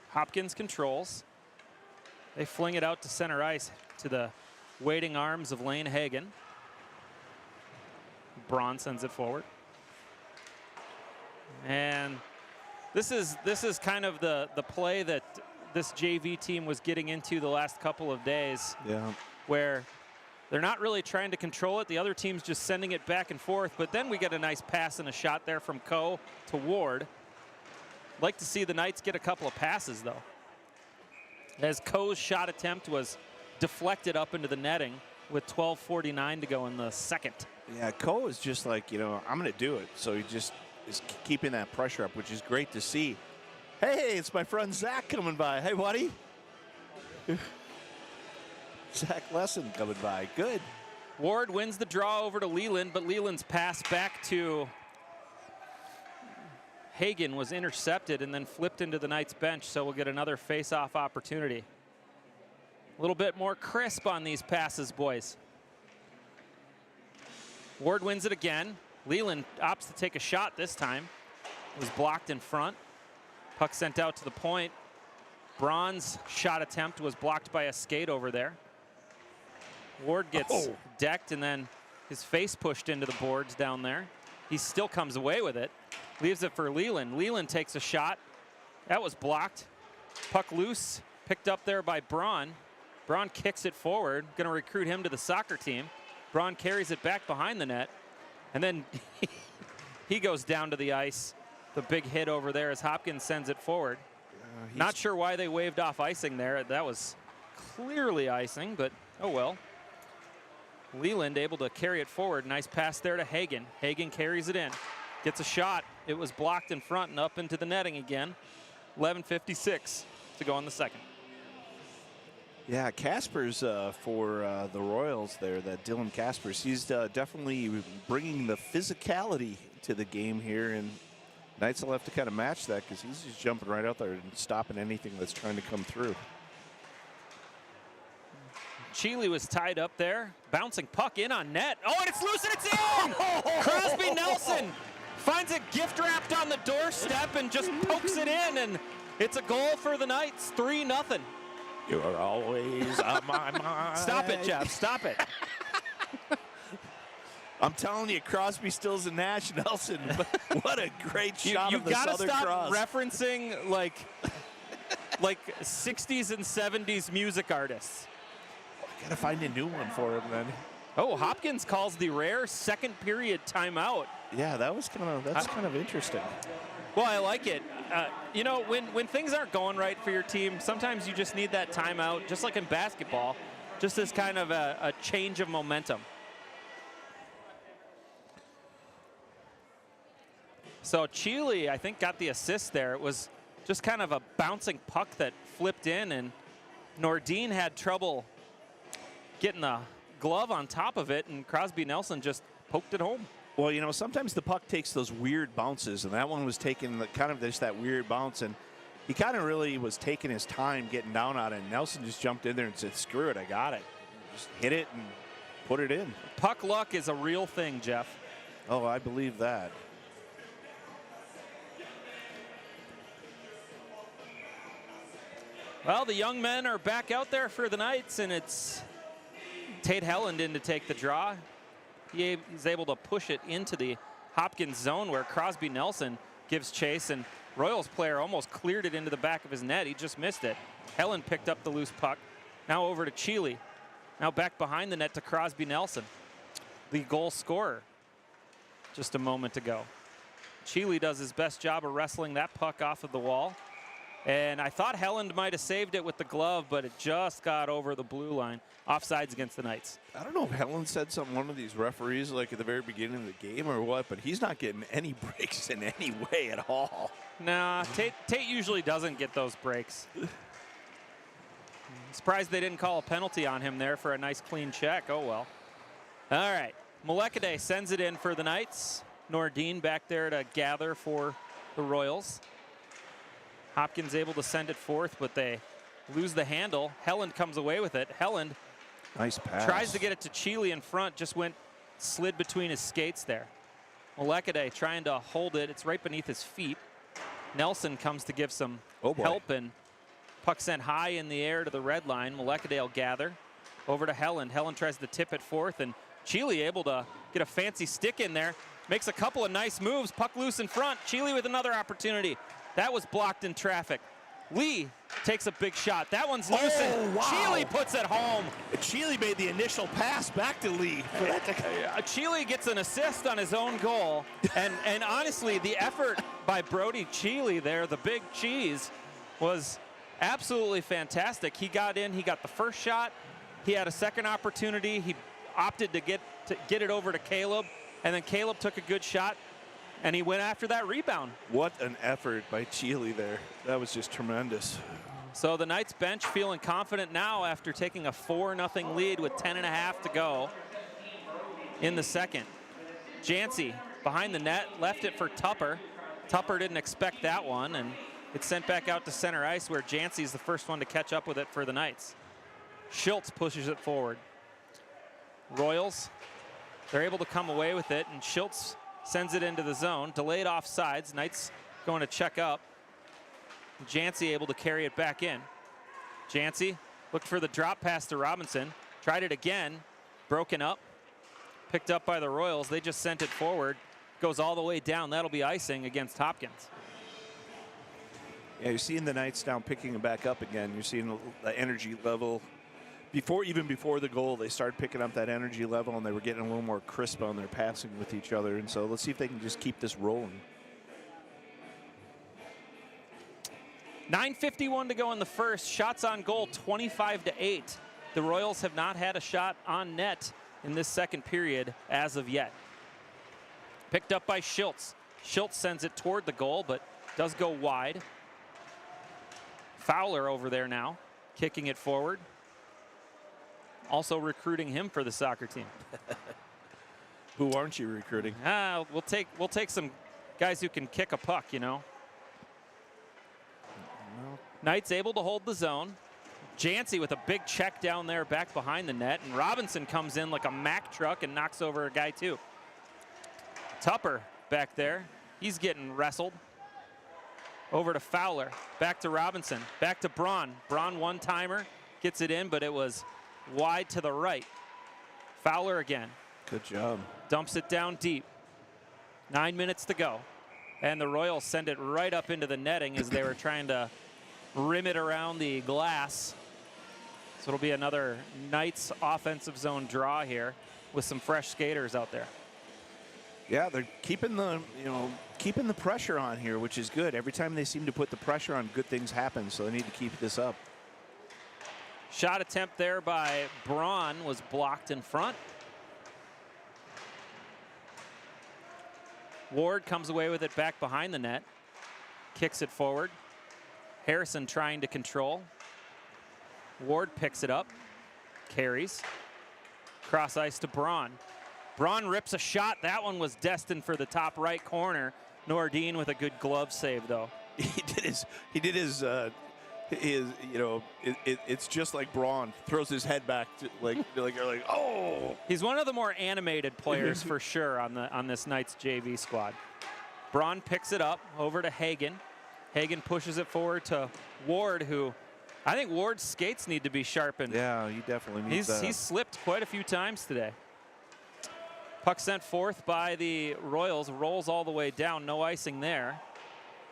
Hopkins controls. They fling it out to center ice to the waiting arms of Lane Hagen. Braun sends it forward. And This is kind of the play that this JV team was getting into the last couple of days. Yeah. Where they're not really trying to control it. The other team's just sending it back and forth. But then we get a nice pass and a shot there from Coe to Ward. Like to see the Knights get a couple of passes, though. As Coe's shot attempt was deflected up into the netting with 12:49 to go in the second. Yeah, Coe is just like, I'm going to do it. So he just is keeping that pressure up, which is great to see. Hey, it's my friend Zach coming by. Hey, buddy. Zach Lesson coming by. Good. Ward wins the draw over to Leland, but Leland's pass back to Hagen was intercepted and then flipped into the Knights bench, so we'll get another face-off opportunity. A little bit more crisp on these passes, boys. Ward wins it again. Leland opts to take a shot this time. It was blocked in front. Puck sent out to the point. Braun's shot attempt was blocked by a skate over there. Ward gets decked and then his face pushed into the boards down there. He still comes away with it. Leaves it for Leland. Leland takes a shot. That was blocked. Puck loose, picked up there by Braun. Braun kicks it forward, gonna recruit him to the soccer team. Braun carries it back behind the net, and then he goes down to the ice. The big hit over there as Hopkins sends it forward. Not sure why they waved off icing there. That was clearly icing, but oh well. Leland able to carry it forward. Nice pass there to Hagen. Hagen carries it in. Gets a shot. It was blocked in front and up into the netting again. 11:56 to go in the second. Yeah, Kaspers for the Royals there, that Dylan Kaspers. He's definitely bringing the physicality to the game here, and Knights will have to kind of match that because he's just jumping right out there and stopping anything that's trying to come through. Cheeley was tied up there. Bouncing puck in on net. Oh, and it's loose and it's in! Crosby Nelson finds it gift wrapped on the doorstep and just pokes it in, and it's a goal for the Knights, 3-0. You are always on my mind. Stop it, Jeff, stop it. I'm telling you, Crosby, Stills, and Nash, Nelson. What a great shot of the Southern Cross. You've got to stop referencing like 60s and 70s music artists. Got to find a new one for him then. Oh, Hopkins calls the rare second period timeout. Yeah, that's kind of interesting. Well, I like it. When things aren't going right for your team, sometimes you just need that timeout, just like in basketball, just as kind of a change of momentum. So Cheeley, I think, got the assist there. It was just kind of a bouncing puck that flipped in, and Nordin had trouble getting the glove on top of it, and Crosby Nelson just poked it home. Well, sometimes the puck takes those weird bounces, and that one was taking kind of just that weird bounce, and he kind of really was taking his time getting down on it. And Nelson just jumped in there and said, screw it, I got it. Just hit it and put it in. Puck luck is a real thing, Jeff. Oh, I believe that. Well, the young men are back out there for the Knights, and it's Tate Helland in to take the draw. He's able to push it into the Hopkins zone where Crosby Nelson gives chase, and Royals player almost cleared it into the back of his net. He just missed it. Helland picked up the loose puck. Now over to Cheeley. Now back behind the net to Crosby Nelson, the goal scorer just a moment ago. Cheeley does his best job of wrestling that puck off of the wall. And I thought Helland might have saved it with the glove, but it just got over the blue line. Offsides against the Knights. I don't know if Helland said something, one of these referees, like at the very beginning of the game or what, but he's not getting any breaks in any way at all. Nah, Tate usually doesn't get those breaks. Surprised they didn't call a penalty on him there for a nice clean check. Oh, well. All right. Molekade sends it in for the Knights. Nordin back there to gather for the Royals. Hopkins able to send it forth, but they lose the handle. Helland comes away with it. Helland nice pass. Tries to get it to Cheeley in front, just slid between his skates there. Molekade trying to hold it. It's right beneath his feet. Nelson comes to give some help, and puck sent high in the air to the red line. Molekade will gather over to Helland. Helland tries to tip it forth, and Cheeley able to get a fancy stick in there. Makes a couple of nice moves. Puck loose in front. Cheeley with another opportunity. That was blocked in traffic. Lee takes a big shot. That one's loose, and wow. Cheely puts it home. Cheely made the initial pass back to Lee. Cheely gets an assist on his own goal, and honestly, the effort by Brody Cheely there, the big cheese, was absolutely fantastic. He got in, he got the first shot, he had a second opportunity, he opted to get it over to Caleb, and then Caleb took a good shot, and he went after that rebound. What an effort by Cheely there. That was just tremendous. So the Knights bench feeling confident now after taking a 4-0 lead with 10.5 to go in the second. Jancy behind the net, left it for Tupper. Tupper didn't expect that one, and it's sent back out to center ice where Jancy's the first one to catch up with it for the Knights. Schultz pushes it forward. Royals, they're able to come away with it, and Schultz sends it into the zone. Delayed offsides. Knights going to check up. Jancy able to carry it back in. Jancy looked for the drop pass to Robinson. Tried it again. Broken up. Picked up by the Royals. They just sent it forward. Goes all the way down. That'll be icing against Hopkins. Yeah, you're seeing the Knights down picking it back up again. You're seeing the energy level. Even before the goal, they started picking up that energy level, and they were getting a little more crisp on their passing with each other. And so let's see if they can just keep this rolling. 9:51 to go in the first. Shots on goal, 25-8. The Royals have not had a shot on net in this second period as of yet. Picked up by Schultz. Schultz sends it toward the goal, but does go wide. Fowler over there now, kicking it forward. Also recruiting him for the soccer team. Who aren't you recruiting? We'll take some guys who can kick a puck, you know. Well, Knights able to hold the zone. Jancy with a big check down there back behind the net, and Robinson comes in like a Mack truck and knocks over a guy too. Tupper back there, he's getting wrestled. Over to Fowler, back to Robinson, back to Braun. Braun one-timer, gets it in, but it was wide to the right. Fowler again. Good job. Dumps it down deep. 9 minutes to go. And the Royals send it right up into the netting as they were trying to rim it around the glass. So it'll be another Knights offensive zone draw here with some fresh skaters out there. Yeah, they're keeping the pressure on here, which is good. Every time they seem to put the pressure on, good things happen. So they need to keep this up. Shot attempt there by Braun was blocked in front. Ward comes away with it back behind the net. Kicks it forward. Harrison trying to control. Ward picks it up. Carries. Cross ice to Braun. Braun rips a shot. That one was destined for the top right corner. Nordin with a good glove save, though. He did his it's just like Braun throws his head back to, you're like, oh. He's one of the more animated players for sure on this Knights JV squad. Braun picks it up over to Hagen. Hagen pushes it forward to Ward, who I think Ward's skates need to be sharpened. Yeah, he definitely needs that. He's slipped quite a few times today. Puck sent forth by the Royals, rolls all the way down, no icing there.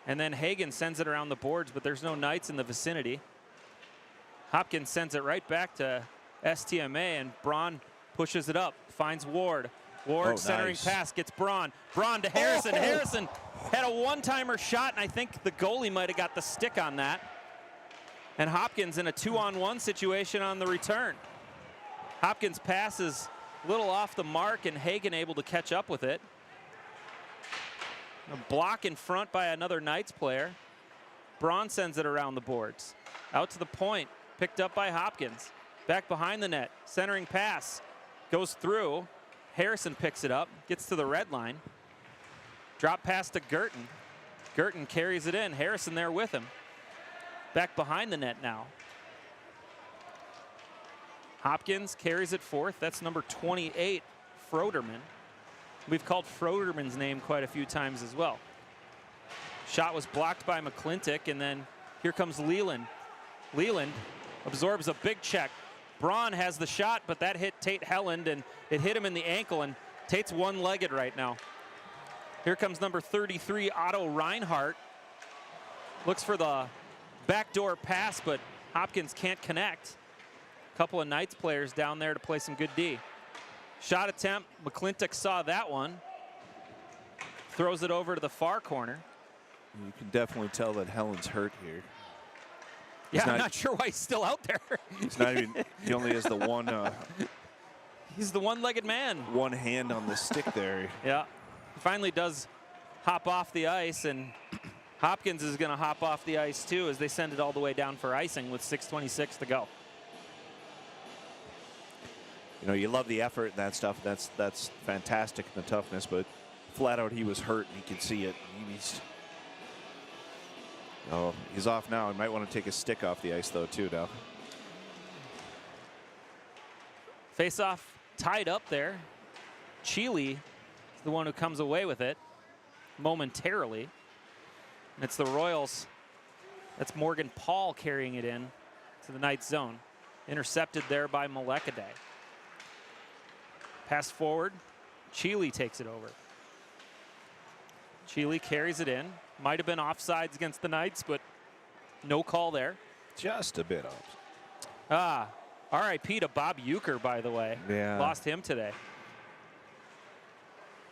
And then Hagen sends it around the boards, but there's no Knights in the vicinity. Hopkins sends it right back to STMA, and Braun pushes it up, finds Ward. Ward centering pass, gets Braun. Braun to Harrison. Oh. Harrison had a one-timer shot, and I think the goalie might have got the stick on that. And Hopkins in a 2-on-1 situation on the return. Hopkins passes a little off the mark, and Hagen able to catch up with it. A block in front by another Knights player. Braun sends it around the boards. Out to the point, picked up by Hopkins. Back behind the net, centering pass. Goes through. Harrison picks it up, gets to the red line. Drop pass to Girton. Girton carries it in. Harrison there with him. Back behind the net now. Hopkins carries it forth. That's number 28, Froderman. We've called Froderman's name quite a few times as well. Shot was blocked by McClintock, and then here comes Leland. Leland absorbs a big check. Braun has the shot, but that hit Tate Helland, and it hit him in the ankle, and Tate's one-legged right now. Here comes number 33, Otto Reinhardt. Looks for the backdoor pass, but Hopkins can't connect. A couple of Knights players down there to play some good D. Shot attempt, McClintock saw that one. Throws it over to the far corner. You can definitely tell that Helen's hurt here. Yeah, I'm not sure why he's still out there. He's not even, he only has the one. He's the one-legged man. One hand on the stick there. Yeah, he finally does hop off the ice, and Hopkins is going to hop off the ice too as they send it all the way down for icing with 6:26 to go. You know, you love the effort and that stuff. That's fantastic, and the toughness, but flat out he was hurt, and you can see it. He's off now. He might want to take his stick off the ice, though, too, now. Face-off tied up there. Chile is the one who comes away with it momentarily. And it's the Royals. That's Morgan Paul carrying it in to the Knights zone. Intercepted there by Malekaday. Pass forward. Chile takes it over. Chile carries it in. Might have been offsides against the Knights, but no call there. Just a bit off. RIP to Bob Euchre, by the way. Yeah. Lost him today.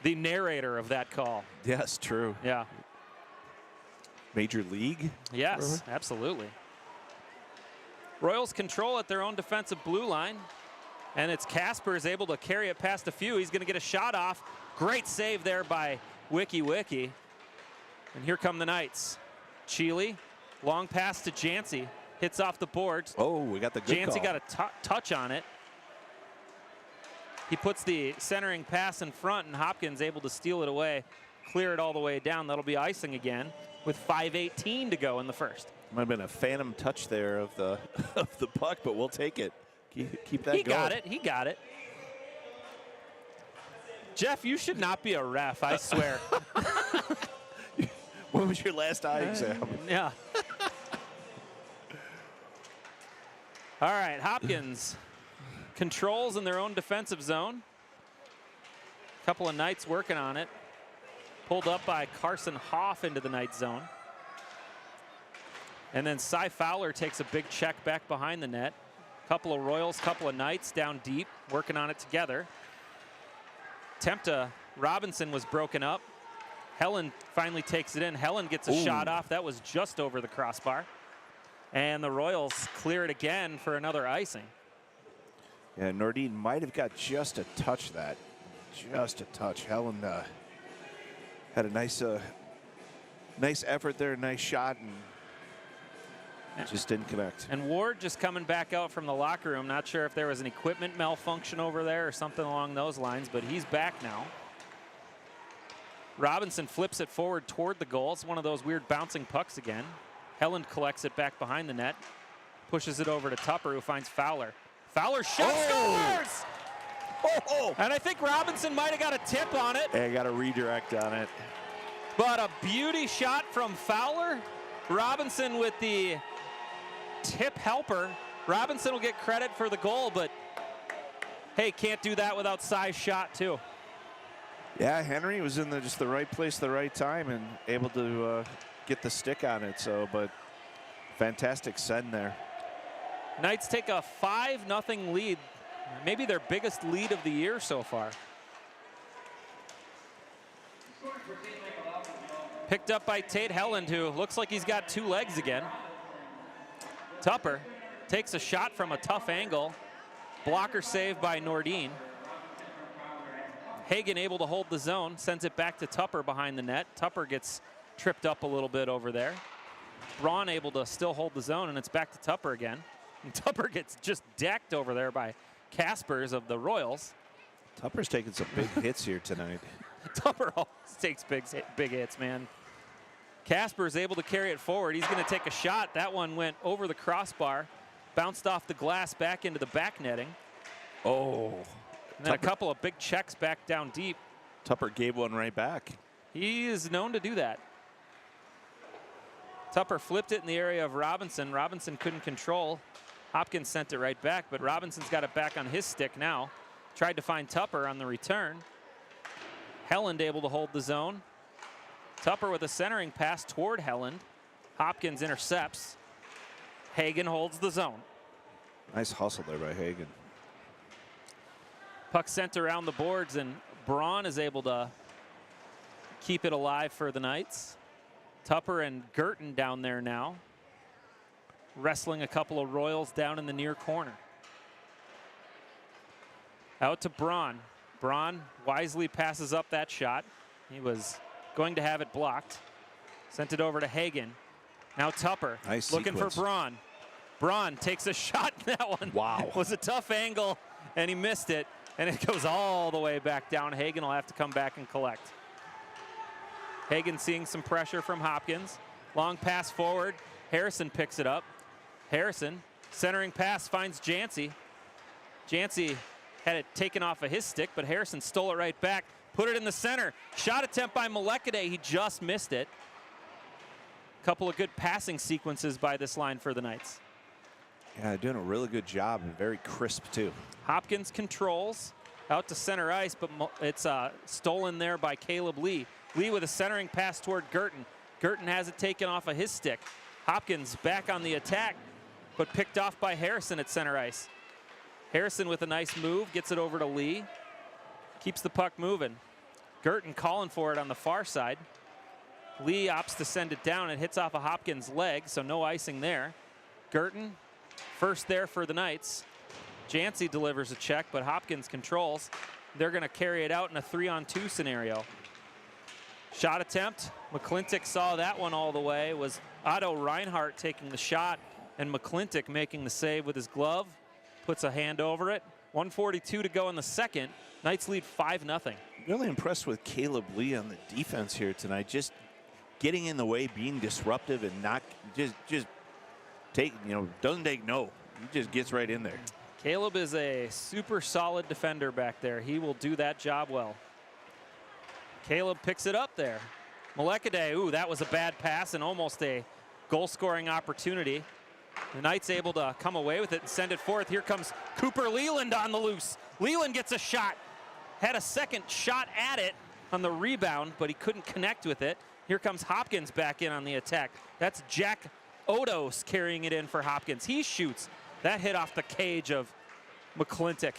The narrator of that call. Yes, true. Yeah. Major League? Yes, absolutely. Royals control at their own defensive blue line. And it's Casper is able to carry it past a few. He's going to get a shot off. Great save there by Wiki. And here come the Knights. Chile, long pass to Jancy. Hits off the boards. Oh, we got the good Jancy call. got a touch on it. He puts the centering pass in front, and Hopkins able to steal it away, clear it all the way down. That'll be icing again with 5:18 to go in the first. Might have been a phantom touch there of the of the puck, but we'll take it. Keep that going. He got it. Jeff, you should not be a ref, I swear. When was your last eye exam? Yeah. All right, Hopkins controls in their own defensive zone. A couple of Knights working on it. Pulled up by Carson Hoff into the Knights zone. And then Cy Fowler takes a big check back behind the net. Couple of Royals, couple of Knights down deep, working on it together. Attempt to Robinson was broken up. Helen finally takes it in. Helen gets a shot off. That was just over the crossbar. And the Royals clear it again for another icing. Yeah, Nordine might have got just a touch of that. Just a touch. Helen had a nice effort there, nice shot, and just didn't connect. And Ward just coming back out from the locker room. Not sure if there was an equipment malfunction over there or something along those lines, but he's back now. Robinson flips it forward toward the goal. It's one of those weird bouncing pucks again. Helen collects it back behind the net, pushes it over to Tupper, who finds Fowler. Fowler shot scores! Oh! And I think Robinson might have got a tip on it. I got a redirect on it. But a beauty shot from Fowler. Robinson with the tip helper. Robinson will get credit for the goal, but hey, can't do that without Cy's shot too. Yeah, Henry was in just the right place, the right time, and able to get the stick on it. So, but fantastic send there. Knights take a 5-0 lead, maybe their biggest lead of the year so far. Picked up by Tate Helland, who looks like he's got two legs again. Tupper takes a shot from a tough angle. Blocker save by Nordine. Hagen able to hold the zone, sends it back to Tupper behind the net. Tupper gets tripped up a little bit over there. Braun able to still hold the zone, and it's back to Tupper again. And Tupper gets just decked over there by Kaspers of the Royals. Tupper's taking some big hits here tonight. Tupper always takes big hits, man. Kasper's able to carry it forward. He's going to take a shot. That one went over the crossbar, bounced off the glass back into the back netting. Oh. And then a couple of big checks back down deep. Tupper gave one right back. He is known to do that. Tupper flipped it in the area of Robinson. Robinson couldn't control. Hopkins sent it right back, but Robinson's got it back on his stick now. Tried to find Tupper on the return. Helland able to hold the zone. Tupper with a centering pass toward Helland. Hopkins intercepts. Hagen holds the zone. Nice hustle there by Hagen. Puck sent around the boards, and Braun is able to keep it alive for the Knights. Tupper and Girton down there now, wrestling a couple of Royals down in the near corner. Out to Braun. Braun wisely passes up that shot. He was going to have it blocked. Sent it over to Hagen. Now Tupper nice looking sequence. for Braun. Braun takes a shot in that one. Wow. It was a tough angle, and he missed it. And it goes all the way back down. Hagen will have to come back and collect. Hagen seeing some pressure from Hopkins. Long pass forward. Harrison picks it up. Harrison, centering pass, finds Jancy. Jancy had it taken off of his stick, but Harrison stole it right back. Put it in the center. Shot attempt by Melekade. He just missed it. Couple of good passing sequences by this line for the Knights. Yeah, doing a really good job and very crisp too. Hopkins controls out to center ice, but it's stolen there by Caleb Lee. Lee with a centering pass toward Girton. Girton has it taken off of his stick. Hopkins back on the attack, but picked off by Harrison at center ice. Harrison with a nice move, gets it over to Lee. Keeps the puck moving. Girton calling for it on the far side. Lee opts to send it down. It hits off of Hopkins' leg, so no icing there. Girton, first there for the Knights. Jancy delivers a check, but Hopkins controls. They're going to carry it out in a 3-on-2 scenario. Shot attempt. McClintock saw that one all the way. It was Otto Reinhardt taking the shot, and McClintock making the save with his glove. Puts a hand over it. 1:42 to go in the second. Knights lead 5-0. Really impressed with Caleb Lee on the defense here tonight. Just getting in the way, being disruptive, and not just take, doesn't take no. He just gets right in there. Caleb is a super solid defender back there. He will do that job well. Caleb picks it up there. Melekade, ooh, that was a bad pass and almost a goal-scoring opportunity. The Knights able to come away with it and send it forth. Here comes Cooper Leland on the loose. Leland gets a shot. Had a second shot at it on the rebound, but he couldn't connect with it. Here comes Hopkins back in on the attack. That's Jack Odos carrying it in for Hopkins. He shoots. That hit off the cage of McClintock.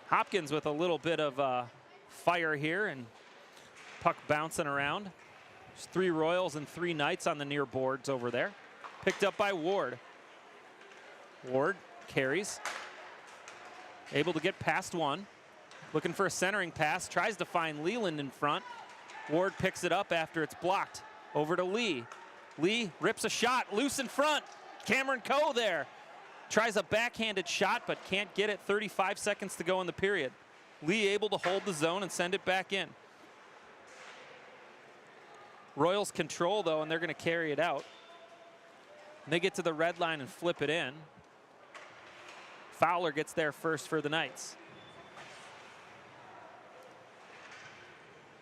Hopkins with a little bit of fire here, and puck bouncing around. There's 3 Royals and 3 Knights on the near boards over there. Picked up by Ward. Ward carries. Able to get past one. Looking for a centering pass. Tries to find Leland in front. Ward picks it up after it's blocked. Over to Lee. Lee rips a shot. Loose in front. Cameron Coe there. Tries a backhanded shot, but can't get it. 35 seconds to go in the period. Lee able to hold the zone and send it back in. Royals control, though, and they're going to carry it out. And they get to the red line and flip it in. Fowler gets there first for the Knights.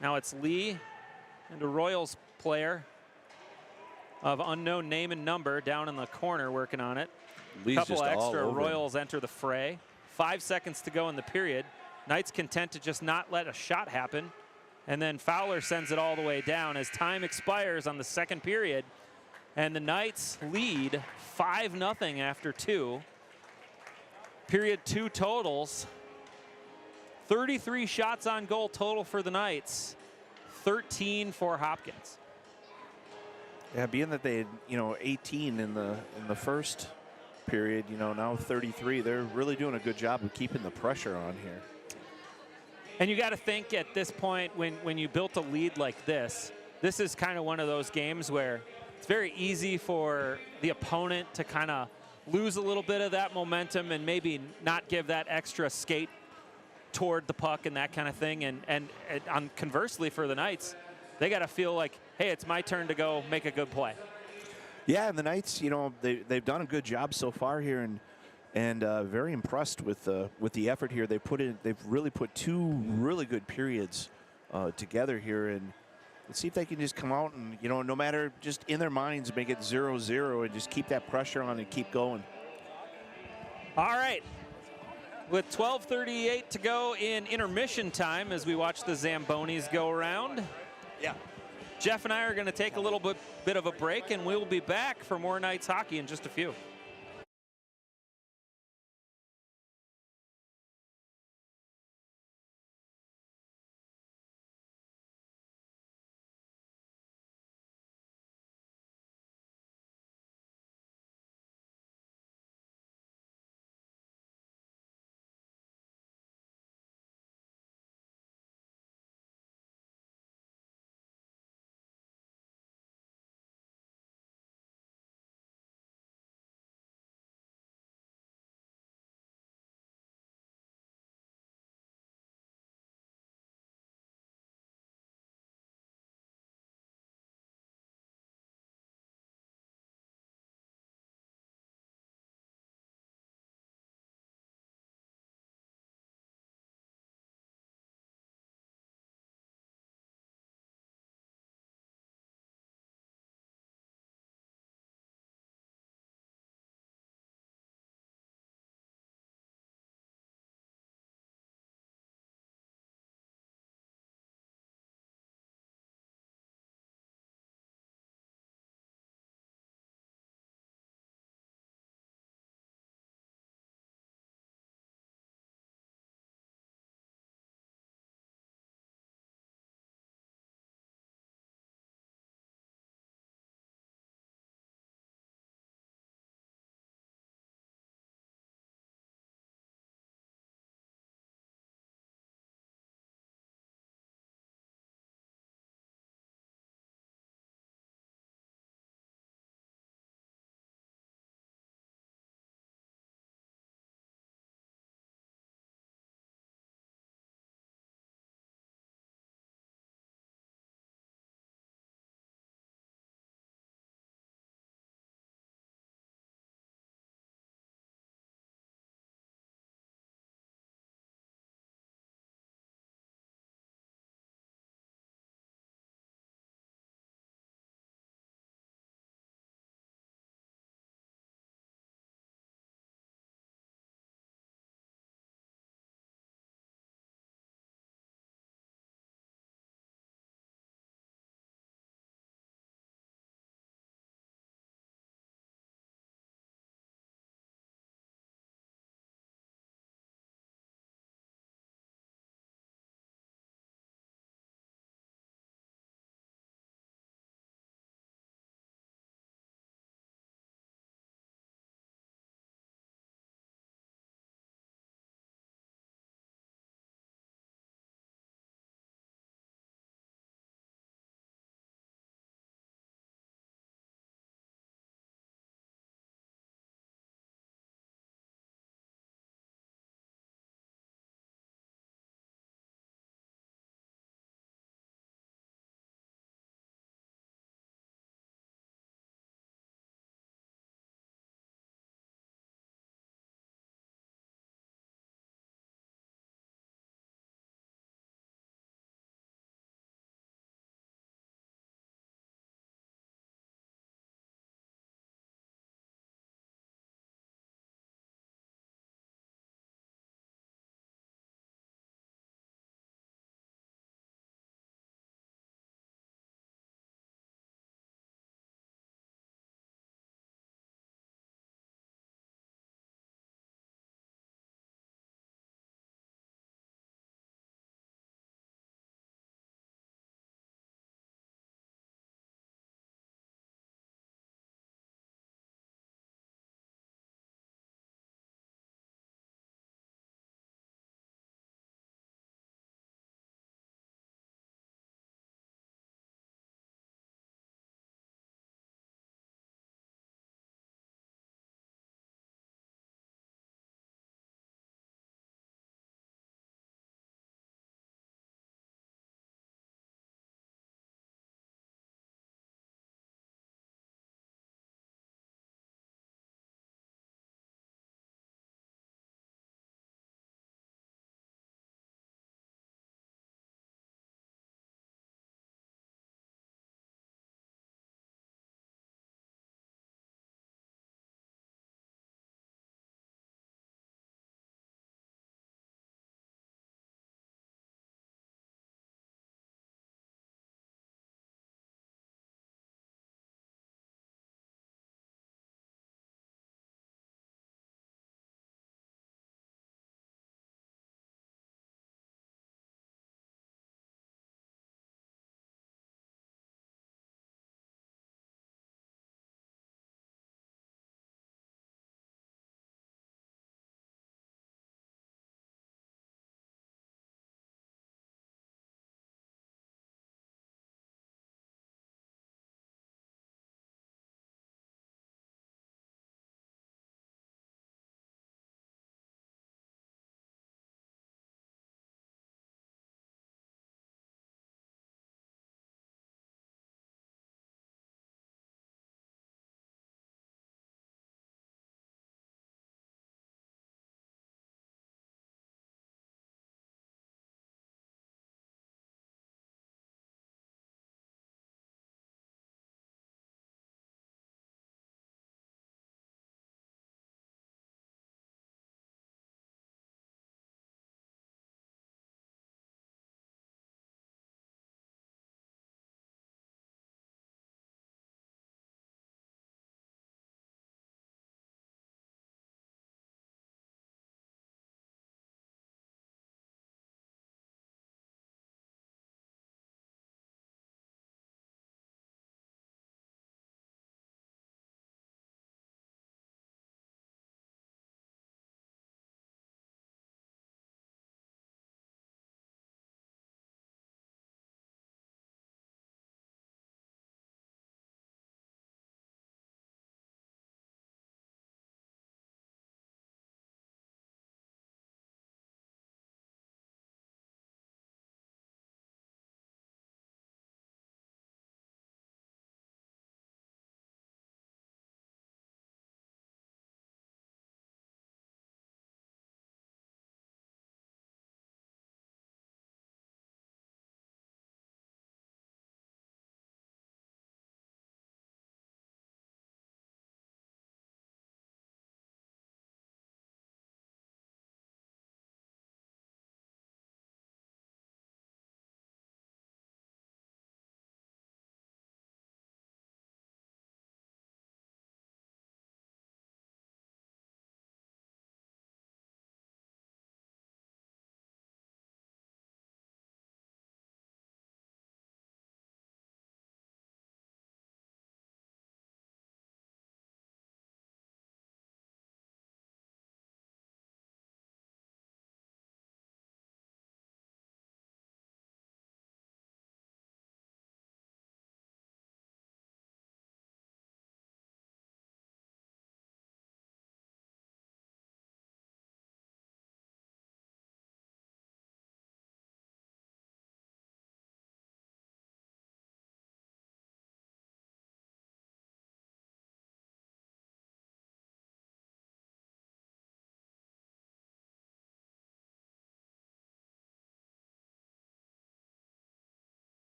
Now it's Lee and a Royals player of unknown name and number down in the corner working on it. A couple extra Royals enter the fray. 5 seconds to go in the period. Knights content to just not let a shot happen. And then Fowler sends it all the way down as time expires on the second period. And the Knights lead 5-0 after 2. Period 2 totals. 33 shots on goal total for the Knights. 13 for Hopkins. Yeah, being that they had, 18 in the first period, now 33, they're really doing a good job of keeping the pressure on here. And you got to think at this point, when you built a lead like this is kind of one of those games where it's very easy for the opponent to kind of lose a little bit of that momentum and maybe not give that extra skate toward the puck and that kind of thing. And conversely for the Knights, they got to feel like, hey, it's my turn to go make a good play. Yeah, and the Knights, they've done a good job so far here, and very impressed with the effort here. They've really put 2 really good periods together here, and let's see if they can just come out and no matter, just in their minds, make it 0-0 and just keep that pressure on and keep going. All right. With 12:38 to go in intermission time as we watch the Zambonis go around. Yeah. Jeff and I are going to take a little bit of a break, and we'll be back for more Knights hockey in just a few.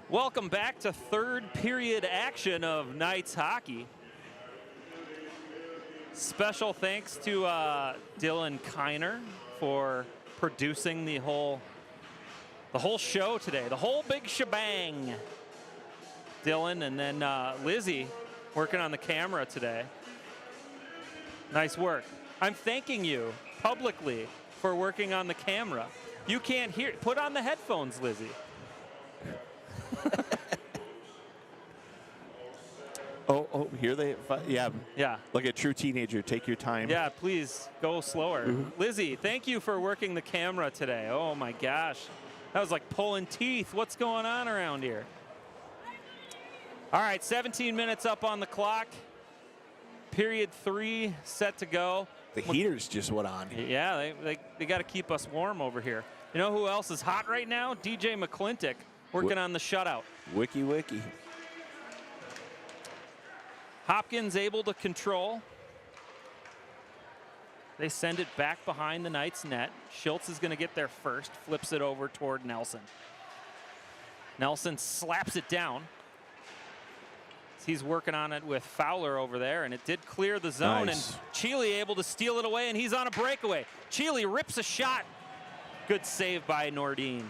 Welcome back to third period action of Knights hockey. Special thanks to Dylan Kiner for producing the whole show today, the whole big shebang. Dylan, and then Lizzie working on the camera today. Nice work. I'm thanking you publicly for working on the camera. You can't hear. Put on the headphones, Lizzie. Oh, here they, yeah. Yeah. Like a true teenager, take your time. Yeah, please go slower. Lizzie, thank you for working the camera today. Oh my gosh. That was like pulling teeth. What's going on around here? All right, 17 minutes up on the clock. Period 3 set to go. The heaters just went on. Yeah, they got to keep us warm over here. You know who else is hot right now? DJ McClintock working on the shutout. Wiki. Hopkins able to control. They send it back behind the Knights net. Schultz is going to get there first, flips it over toward Nelson. Nelson slaps it down. He's working on it with Fowler over there, and it did clear the zone. Nice. And Cheely able to steal it away, and he's on a breakaway. Cheely rips a shot. Good save by Nordin.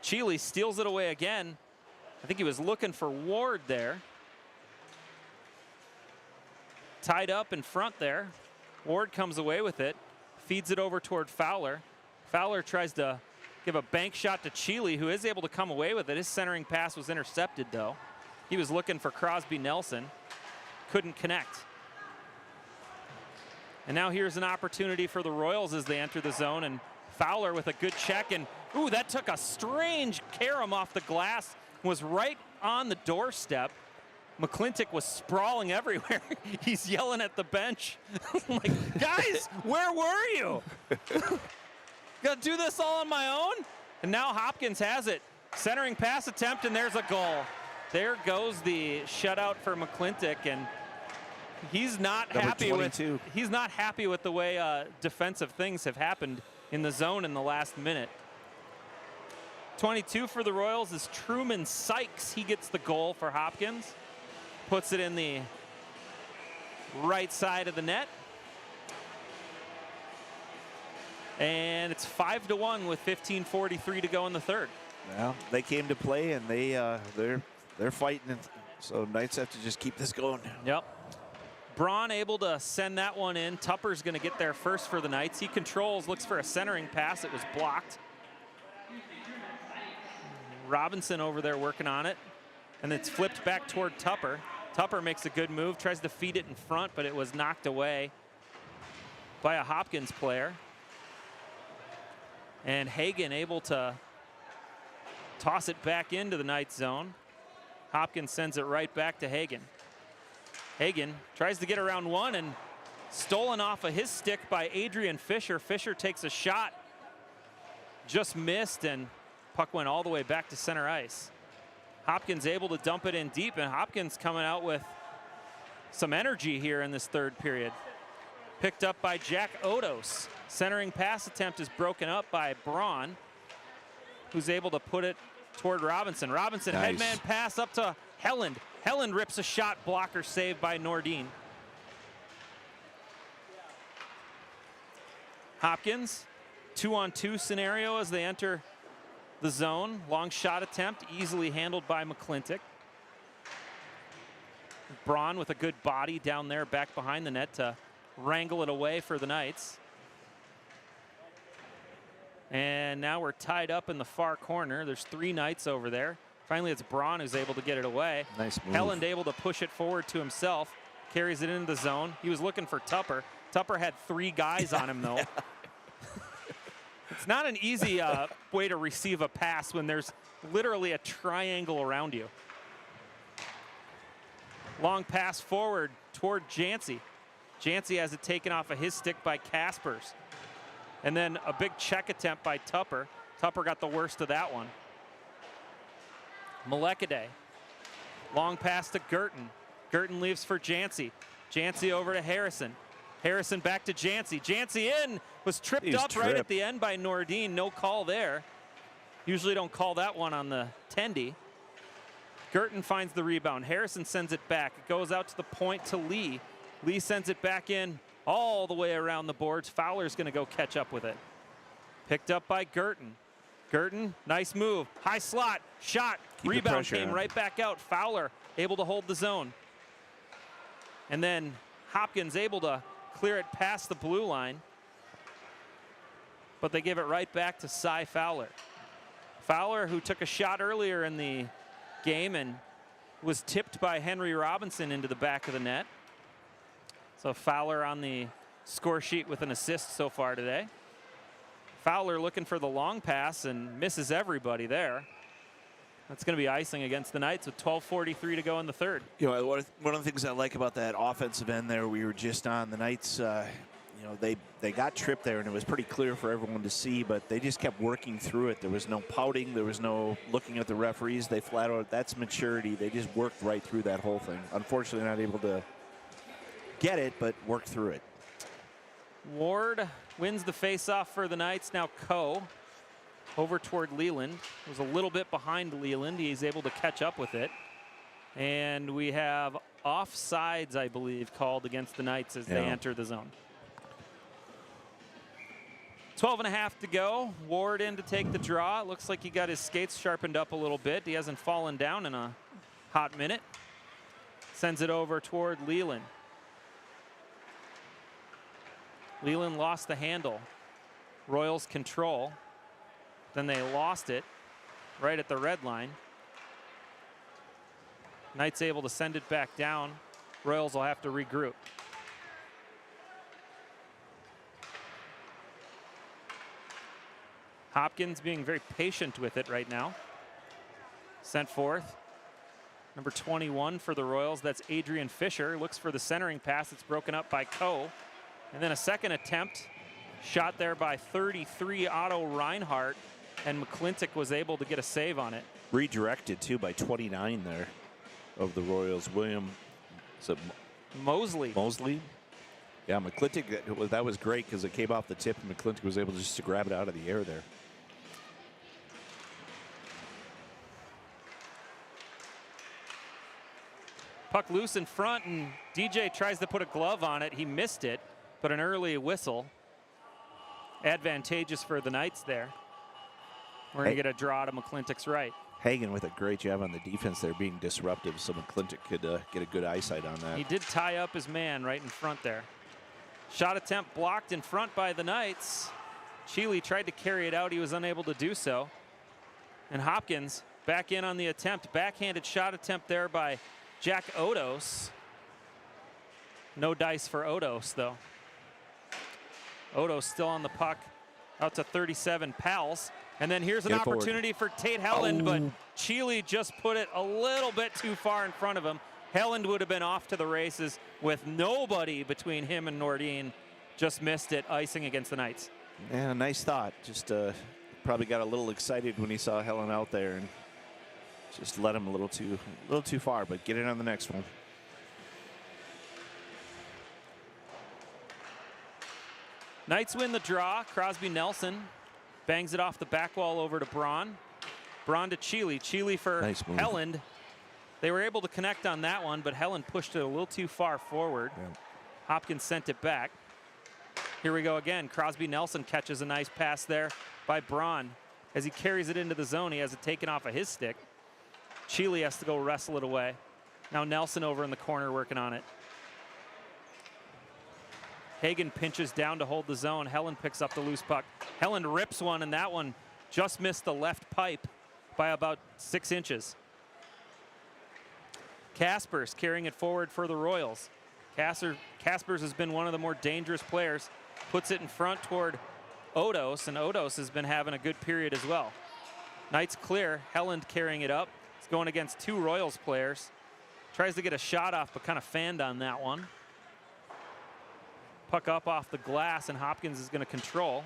Cheely steals it away again. I think he was looking for Ward there. Tied up in front there. Ward comes away with it, feeds it over toward Fowler. Fowler tries to give a bank shot to Cheely, who is able to come away with it. His centering pass was intercepted, though. He was looking for Crosby Nelson. Couldn't connect. And now here's an opportunity for the Royals as they enter the zone, and Fowler with a good check, and ooh, that took a strange carom off the glass, was right on the doorstep. McClintock was sprawling everywhere. He's yelling at the bench. Like, guys, where were you? Gotta do this all on my own? And now Hopkins has it. Centering pass attempt, and there's a goal. There goes the shutout for McClintock, and he's not happy with the way defensive things have happened in the zone in the last minute. 22 for the Royals is Truman Sykes. He gets the goal for Hopkins. Puts it in the right side of the net. And it's 5-1 with 15:43 to go in the third. Well, they came to play, and they're fighting. So Knights have to just keep this going. Yep. Braun able to send that one in. Tupper's going to get there first for the Knights. He controls, looks for a centering pass. It was blocked. Robinson over there working on it. And it's flipped back toward Tupper. Tupper makes a good move, tries to feed it in front, but it was knocked away by a Hopkins player. And Hagen able to toss it back into the Knights zone. Hopkins sends it right back to Hagen. Hagen tries to get around one, and stolen off of his stick by Adrian Fisher. Fisher takes a shot, just missed, and puck went all the way back to center ice. Hopkins able to dump it in deep, and Hopkins coming out with some energy here in this third period. Picked up by Jack Odos. Centering pass attempt is broken up by Braun, who's able to put it toward Robinson. Robinson, nice. Headman pass up to Helland. Helland rips a shot, blocker saved by Nordin. Hopkins, 2-on-2 scenario as they enter the zone. Long shot attempt, easily handled by McClintock. Braun with a good body down there back behind the net to wrangle it away for the Knights. And now we're tied up in the far corner. There's 3 Knights over there. Finally, it's Braun who's able to get it away. Nice move. Helland able to push it forward to himself. Carries it into the zone. He was looking for Tupper. Tupper had 3 guys on him, though. It's not an easy way to receive a pass when there's literally a triangle around you. Long pass forward toward Jancy. Jancy has it taken off of his stick by Kaspers. And then a big check attempt by Tupper. Tupper got the worst of that one. Malekaday. Long pass to Girton. Girton leaves for Jancy. Jancy over to Harrison. Harrison back to Jancy. Jancy in. Was tripped up right at the end by Nordin. No call there. Usually don't call that one on the tendy. Girton finds the rebound. Harrison sends it back. It goes out to the point to Lee. Lee sends it back in all the way around the boards. Fowler's going to go catch up with it. Picked up by Girton. Girton, nice move. High slot, shot, rebound came right back out. Fowler able to hold the zone. And then Hopkins able to clear it past the blue line. But they give it right back to Cy Fowler. Fowler, who took a shot earlier in the game and was tipped by Henry Robinson into the back of the net. So Fowler on the score sheet with an assist so far today. Fowler looking for the long pass and misses everybody there. That's going to be icing against the Knights with 12:43 to go in the third. You know, one of the things I like about that offensive end there, we were just on, the Knights, you know, they got tripped there, and it was pretty clear for everyone to see, but they just kept working through it. There was no pouting. There was no looking at the referees. They flat out, that's maturity. They just worked right through that whole thing. Unfortunately, not able to get it, but worked through it. Ward wins the faceoff for the Knights. Now Coe over toward Leland. Was a little bit behind Leland. He's able to catch up with it. And we have offsides, I believe, called against the Knights as they enter the zone. 12.5 to go. Ward in to take the draw. It looks like he got his skates sharpened up a little bit. He hasn't fallen down in a hot minute. Sends it over toward Leland. Leland lost the handle. Royals control. Then they lost it right at the red line. Knights able to send it back down. Royals will have to regroup. Hopkins being very patient with it right now. Sent forth. Number 21 for the Royals, that's Adrian Fisher. Looks for the centering pass. It's broken up by Coe. And then a second attempt. Shot there by 33 Otto Reinhardt. And McClintock was able to get a save on it. Redirected, too, by 29 there of the Royals. William, is it Mosley. Mosley? Yeah, McClintock, that was great because it came off the tip, and McClintock was able just to grab it out of the air there. Puck loose in front, and DJ tries to put a glove on it. He missed it, but an early whistle. Advantageous for the Knights there. We're going to get a draw to McClintock's right. Hagen with a great job on the defense there, being disruptive, so McClintock could get a good eyesight on that. He did tie up his man right in front there. Shot attempt blocked in front by the Knights. Cheely tried to carry it out. He was unable to do so. And Hopkins back in on the attempt. Backhanded shot attempt there by Jack Odos. No dice for Odos, though. Odos still on the puck. Out to 37 Pals. And then here's an opportunity for Tate Helland, but Cheely just put it a little bit too far in front of him. Helland would have been off to the races with nobody between him and Nordin. Just missed it, icing against the Knights. Yeah, nice thought. Just probably got a little excited when he saw Helland out there and just let him a little too far, but get it on the next one. Knights win the draw. Crosby Nelson bangs it off the back wall over to Braun. Braun to Cheely. Cheely for Helland. They were able to connect on that one, but Helland pushed it a little too far forward. Yeah. Hopkins sent it back. Here we go again. Crosby Nelson catches a nice pass there by Braun. As he carries it into the zone, he has it taken off of his stick. Cheely has to go wrestle it away. Now Nelson over in the corner working on it. Hagen pinches down to hold the zone. Helland picks up the loose puck. Helland rips one, and that one just missed the left pipe by about 6 inches. Kaspers carrying it forward for the Royals. Kaspers has been one of the more dangerous players. Puts it in front toward Odos, and Odos has been having a good period as well. Knights clear. Helland carrying it up. It's going against 2 Royals players. Tries to get a shot off, but kind of fanned on that one. Puck up off the glass, and Hopkins is going to control.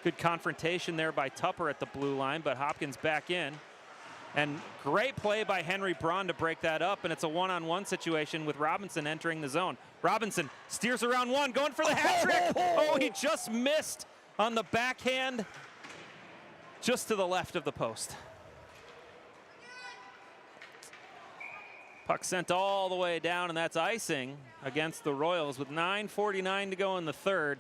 Good confrontation there by Tupper at the blue line, but Hopkins back in. And great play by Henry Braun to break that up, and it's a one-on-one situation with Robinson entering the zone. Robinson steers around one, going for the hat trick. Oh, he just missed on the backhand. just to the left of the post. Puck sent all the way down, and that's icing against the Royals with 9:49 to go in the third.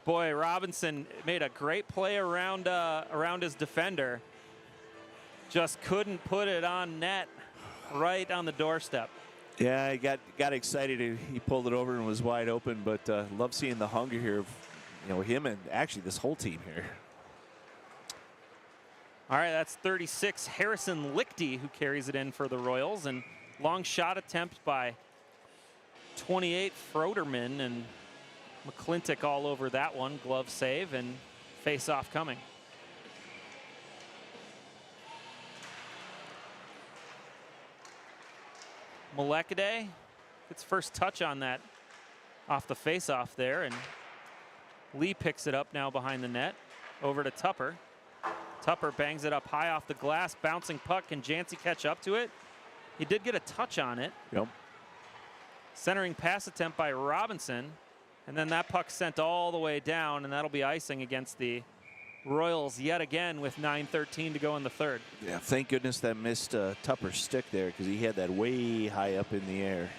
Boy, Robinson made a great play around his defender. Just couldn't put it on net, right on the doorstep. Yeah, he got excited. He pulled it over and was wide open, but love seeing the hunger here of, him and actually this whole team here. All right, that's 36, Harrison Lichty, who carries it in for the Royals, and long shot attempt by 28, Froderman, and McClintock all over that one. Glove save and face-off coming. Molekaday gets first touch on that off the face-off there, and Lee picks it up now behind the net. Over to Tupper. Tupper bangs it up high off the glass, bouncing puck. Can Jancy catch up to it? He did get a touch on it. Yep. Centering pass attempt by Robinson, and then that puck sent all the way down, and that'll be icing against the Royals yet again with 9:13 to go in the third. Yeah, thank goodness that missed Tupper's stick there, because he had that way high up in the air.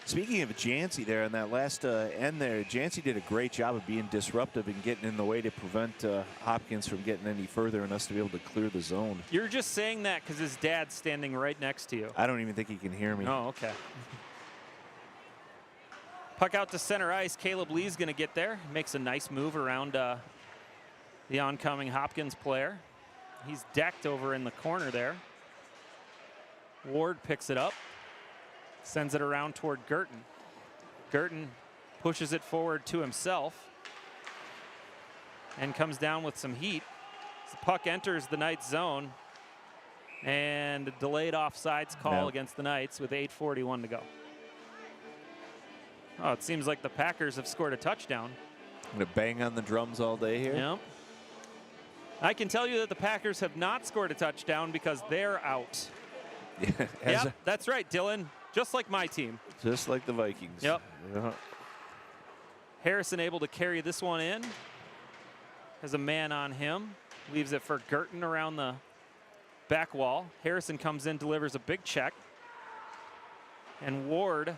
Speaking of Jancy there on that last end there, Jancy did a great job of being disruptive and getting in the way to prevent Hopkins from getting any further and us to be able to clear the zone. You're just saying that because his dad's standing right next to you. I don't even think he can hear me. Oh, okay. Puck out to center ice. Caleb Lee's going to get there. Makes a nice move around the oncoming Hopkins player. He's decked over in the corner there. Ward picks it up. Sends it around toward Girton. Girton pushes it forward to himself and comes down with some heat. The puck enters the Knights zone, and a delayed offsides call against the Knights with 8:41 to go. Oh, it seems like the Packers have scored a touchdown. Gonna bang on the drums all day here. Yep. I can tell you that the Packers have not scored a touchdown because they're out. Yep, that's right, Dylan. Just like my team. Just like the Vikings. Yep. Yeah. Harrison able to carry this one in. Has a man on him. Leaves it for Girton around the back wall. Harrison comes in, delivers a big check. And Ward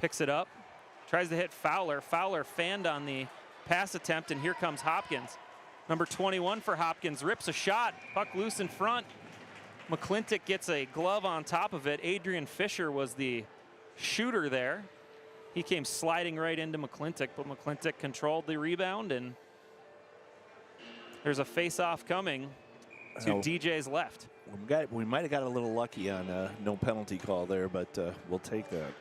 picks it up. Tries to hit Fowler. Fowler fanned on the pass attempt, and here comes Hopkins. Number 21 for Hopkins rips a shot. Puck loose in front. McClintock gets a glove on top of it. Adrian Fisher was the shooter there. He came sliding right into McClintock, but McClintock controlled the rebound, and there's a face-off coming to DJ's left. We might have got a little lucky on no penalty call there, but we'll take that.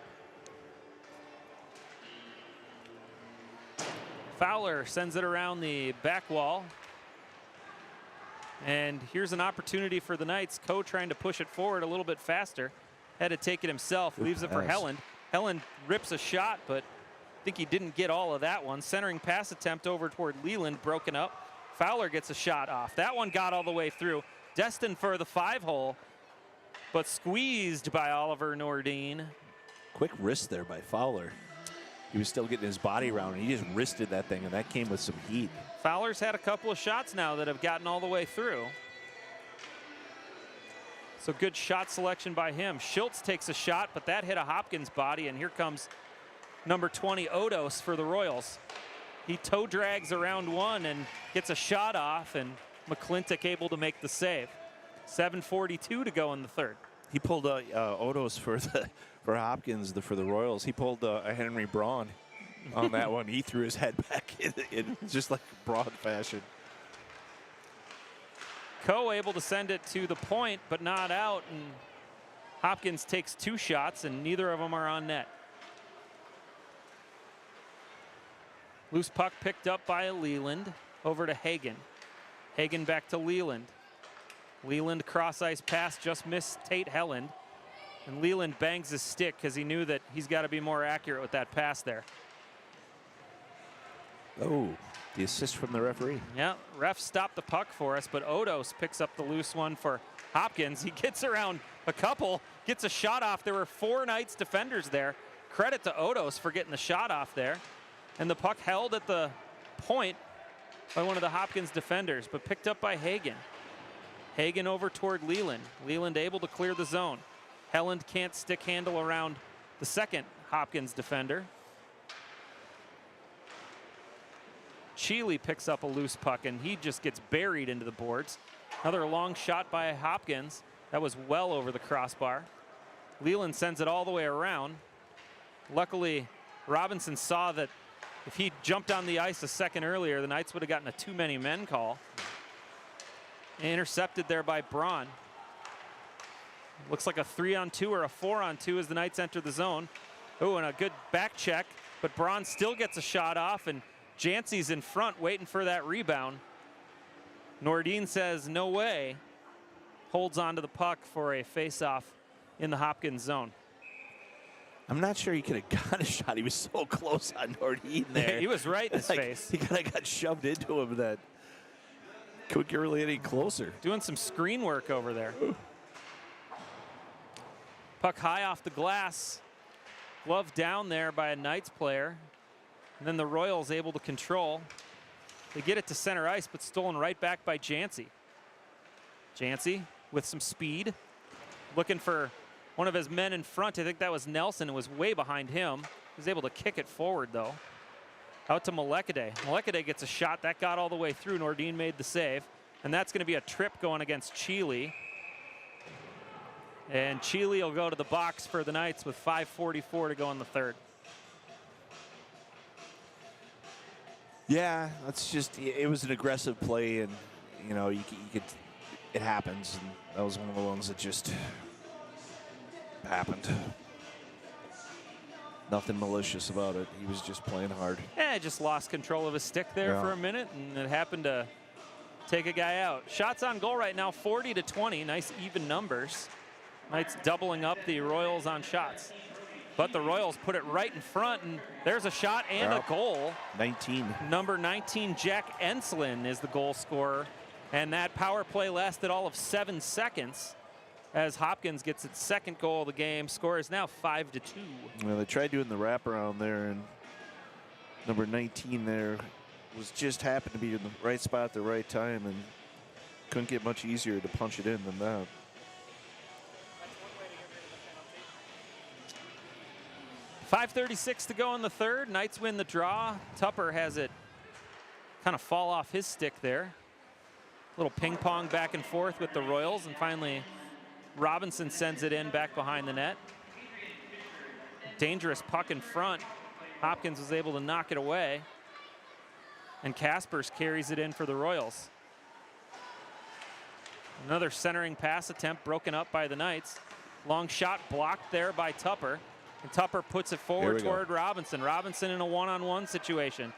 Fowler sends it around the back wall. And here's an opportunity for the Knights. Coe trying to push it forward a little bit faster. Had to take it himself. Leaves it for Helland. Helland rips a shot, but I think he didn't get all of that one. Centering pass attempt over toward Leland, broken up. Fowler gets a shot off. That one got all the way through. Destined for the 5-hole, but squeezed by Oliver Nordine. Quick wrist there by Fowler. He was still getting his body around, and he just wristed that thing, and that came with some heat. Fowler's had a couple of shots now that have gotten all the way through. So good shot selection by him. Schultz takes a shot, but that hit a Hopkins body, and here comes number 20, Odos, for the Royals. He toe drags around one and gets a shot off, and McClintock able to make the save. 7:42 to go in the third. He pulled Odos for Hopkins for the Royals. He pulled a Henry Braun on that one. He threw his head back in just like Braun fashion. Coe able to send it to the point, but not out. And Hopkins takes 2 shots, and neither of them are on net. Loose puck picked up by Leland. Over to Hagen. Hagen back to Leland. Leland cross-ice pass, just missed Tate Helland. And Leland bangs his stick because he knew that he's got to be more accurate with that pass there. Oh, the assist from the referee. Yeah, ref stopped the puck for us, but Odos picks up the loose one for Hopkins. He gets around a couple, gets a shot off. There were 4 Knights defenders there. Credit to Odos for getting the shot off there. And the puck held at the point by one of the Hopkins defenders, but picked up by Hagen. Hagen over toward Leland. Leland able to clear the zone. Helland can't stick handle around the second Hopkins defender. Cheely picks up a loose puck, and he just gets buried into the boards. Another long shot by Hopkins. That was well over the crossbar. Leland sends it all the way around. Luckily, Robinson saw that if he jumped on the ice a second earlier, the Knights would have gotten a too many men call. Intercepted there by Braun. Looks like a 3-on-2 or a 4-on-2 as the Knights enter the zone. Oh, and a good back check, but Braun still gets a shot off, and Jancy's in front waiting for that rebound. Nordin says no way. Holds onto the puck for a face-off in the Hopkins zone. I'm not sure he could have got a shot. He was so close on Nordin there. He was right in his face. He kind of got shoved into him that couldn't get really any closer. Doing some screen work over there. Puck high off the glass. Glove down there by a Knights player. And then the Royals able to control. They get it to center ice, but stolen right back by Jancy. Jancy with some speed. Looking for one of his men in front. I think that was Nelson. It was way behind him. He was able to kick it forward, though. Out to Molekade. Molekade gets a shot. That got all the way through. Nordin made the save. And that's going to be a trip going against Cheely. And Cheely will go to the box for the Knights with 5:44 to go in the third. Yeah, that's just, it was an aggressive play, and, you know, you could, it happens, and that was one of the ones that just happened. Nothing malicious about it. He was just playing hard. Yeah, just lost control of his stick there for a minute, and it happened to take a guy out. Shots on goal right now, 40-20. Nice even numbers. Knights doubling up the Royals on shots. But the Royals put it right in front, and there's a shot and a goal. 19. Number 19, Jack Enslin, is the goal scorer. And that power play lasted all of 7 seconds as Hopkins gets its second goal of the game. Score is now 5-2. Well, they tried doing the wraparound there, and number 19 there was just happened to be in the right spot at the right time, and couldn't get much easier to punch it in than that. 5:36 to go in the third. Knights win the draw. Tupper has it kind of fall off his stick there. A little ping pong back and forth with the Royals, and finally Robinson sends it in back behind the net. Dangerous puck in front. Hopkins was able to knock it away, and Kaspers carries it in for the Royals. Another centering pass attempt broken up by the Knights. Long shot blocked there by Tupper. And Tupper puts it forward toward Robinson. Robinson in a one-on-one situation.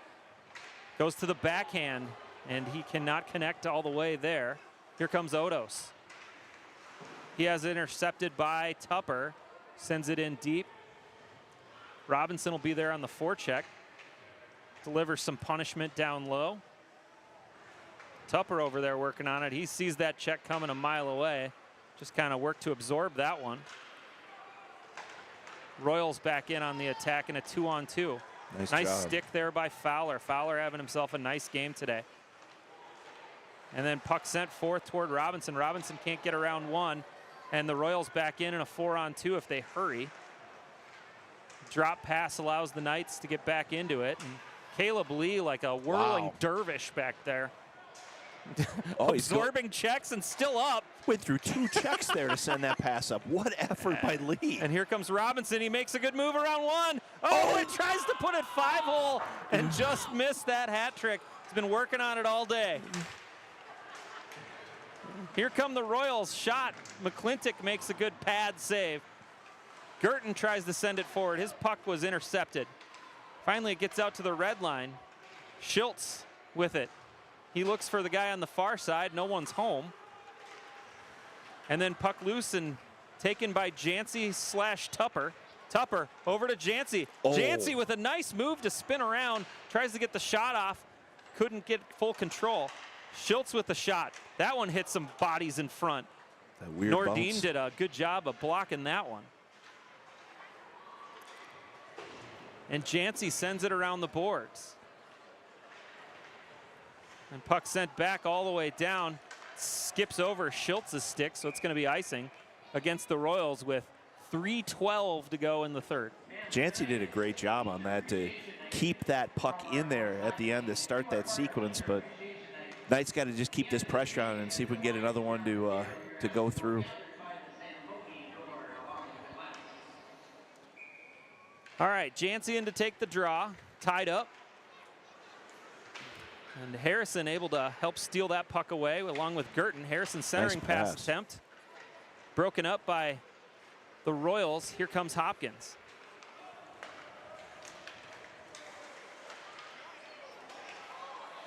Goes to the backhand, and he cannot connect all the way there. Here comes Odos. He has it intercepted by Tupper. Sends it in deep. Robinson will be there on the forecheck. Delivers some punishment down low. Tupper over there working on it. He sees that check coming a mile away. Just kind of worked to absorb that one. Royals back in on the attack in a 2-on-2. Nice stick there by Fowler. Fowler having himself a nice game today. And then puck sent forth toward Robinson. Robinson can't get around one. And the Royals back in a 4-on-2 if they hurry. Drop pass allows the Knights to get back into it. And Caleb Lee like a whirling dervish back there. Absorbing checks and still up. Went through 2 checks there to send that pass up. What effort by Lee. And here comes Robinson. He makes a good move around one. Oh, and tries to put it 5-hole and just missed that hat trick. He's been working on it all day. Here come the Royals. Shot. McClintock makes a good pad save. Girton tries to send it forward. His puck was intercepted. Finally, it gets out to the red line. Schultz with it. He looks for the guy on the far side. No one's home. And then puck loose and taken by Jancy/Tupper. Tupper over to Jancy. Jancy with a nice move to spin around. Tries to get the shot off. Couldn't get full control. Schultz with the shot. That one hit some bodies in front. That weird Nordin bounce. did a good job of blocking that one. And Jancy sends it around the boards. And puck sent back all the way down. Skips over Schultz's stick, so it's going to be icing against the Royals with 3:12 to go in the third. Jancy did a great job on that to keep that puck in there at the end to start that sequence, but Knights got to just keep this pressure on and see if we can get another one to go through. All right, Jancy in to take the draw, tied up. And Harrison able to help steal that puck away along with Girton. Harrison centering Nice pass attempt. Broken up by the Royals. Here comes Hopkins.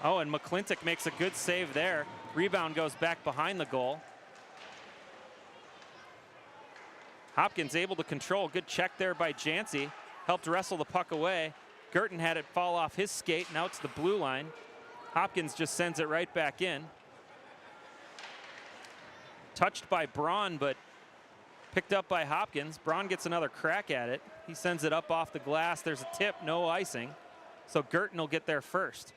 Oh, and McClintock makes a good save there. Rebound goes back behind the goal. Hopkins able to control. Good check there by Jancy. Helped wrestle the puck away. Girton had it fall off his skate, and out to the blue line. Hopkins just sends it right back in. Touched by Braun, but picked up by Hopkins. Braun gets another crack at it. He sends it up off the glass. There's a tip, no icing. So Girton will get there first.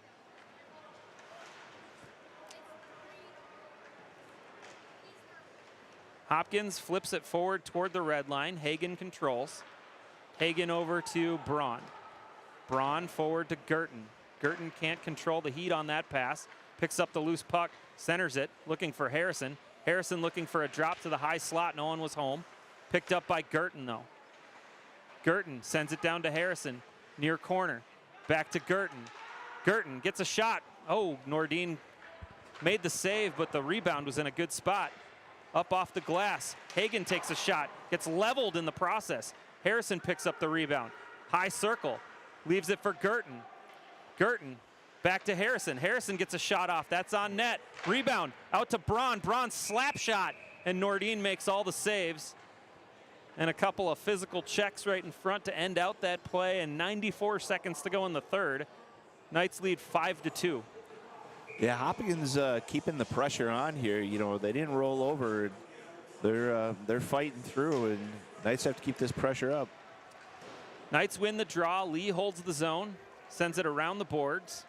Hopkins flips it forward toward the red line. Hagen controls. Hagen over to Braun. Braun forward to Girton. Girton can't control the heat on that pass. Picks up the loose puck, centers it, looking for Harrison. Harrison looking for a drop to the high slot. No one was home. Picked up by Girton, though. Girton sends it down to Harrison, near corner. Back to Girton. Girton gets a shot. Oh, Nordin made the save, but the rebound was in a good spot. Up off the glass. Hagen takes a shot, gets leveled in the process. Harrison picks up the rebound. High circle, leaves it for Girton. Girton back to Harrison. Harrison gets a shot off. That's on net. Rebound out to Braun. Braun slap shot. And Nordin makes all the saves. And a couple of physical checks right in front to end out that play. And 94 seconds to go in the third. Knights lead 5-2. Yeah, Hopkins keeping the pressure on here. You know, they didn't roll over. They're fighting through, and Knights have to keep this pressure up. Knights win the draw. Lee holds the zone. Sends it around the boards.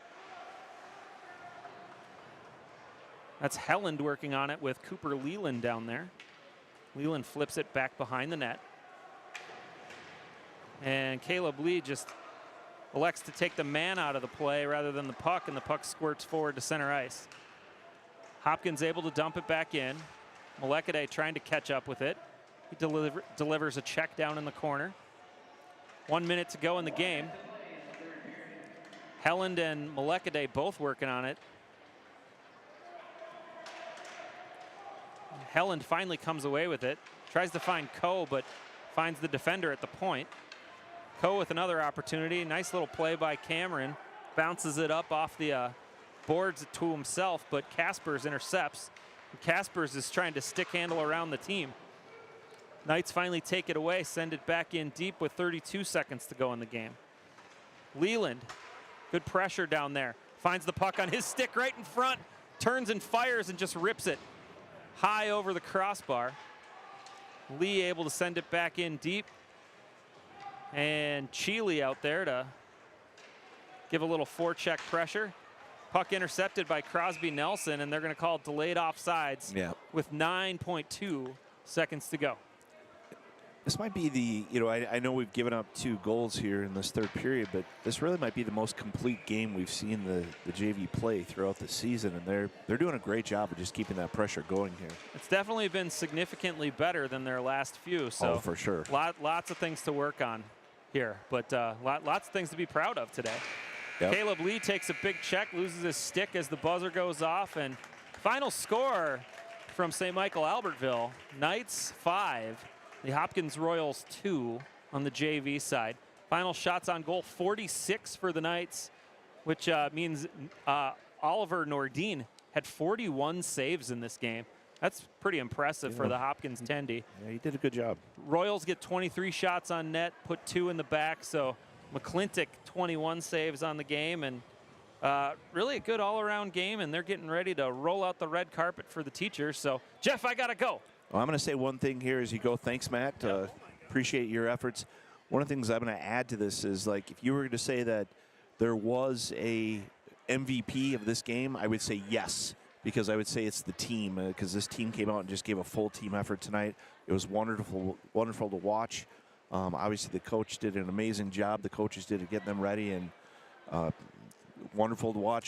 That's Helland working on it with Cooper Leland down there. Leland flips it back behind the net. And Caleb Lee just elects to take the man out of the play rather than the puck, and the puck squirts forward to center ice. Hopkins able to dump it back in. Molekade trying to catch up with it. He delivers a check down in the corner. 1 minute to go in the game. Helland and Molekade both working on it. Helland finally comes away with it. Tries to find Coe, but finds the defender at the point. Coe with another opportunity. Nice little play by Cameron. Bounces it up off the boards to himself, but Kaspers intercepts. Kaspers is trying to stick handle around the team. Knights finally take it away, send it back in deep with 32 seconds to go in the game. Leland, good pressure down there. Finds the puck on his stick right in front. Turns and fires and just rips it high over the crossbar. Lee able to send it back in deep. And Cheely out there to give a little forecheck pressure. Puck intercepted by Crosby Nelson, and they're going to call delayed offsides with 9.2 seconds to go. This might be the, you know, I know we've given up 2 goals here in this third period, but this really might be the most complete game we've seen the JV play throughout the season, and they're doing a great job of just keeping that pressure going here. It's definitely been significantly better than their last few. So oh, for sure. Lots of things to work on here, but lots of things to be proud of today. Yep. Caleb Lee takes a big check, loses his stick as the buzzer goes off, and final score from St. Michael Albertville, Knights 5, the Hopkins Royals 2 on the JV side. Final shots on goal, 46 for the Knights, which means Oliver Nordin had 41 saves in this game. That's pretty impressive for the Hopkins Tendy. Yeah, he did a good job. Royals get 23 shots on net, put 2 in the back, so McClintock 21 saves on the game, and really a good all-around game, and they're getting ready to roll out the red carpet for the teachers. So, Jeff, I got to go. Well, I'm going to say one thing here as you go. Thanks, Matt. Appreciate your efforts. One of the things I'm going to add to this is, like, if you were to say that there was a MVP of this game, I would say yes, because I would say it's the team, because this team came out and just gave a full team effort tonight. It was wonderful to watch. Obviously, the coach did an amazing job. The coaches did to get them ready, and wonderful to watch.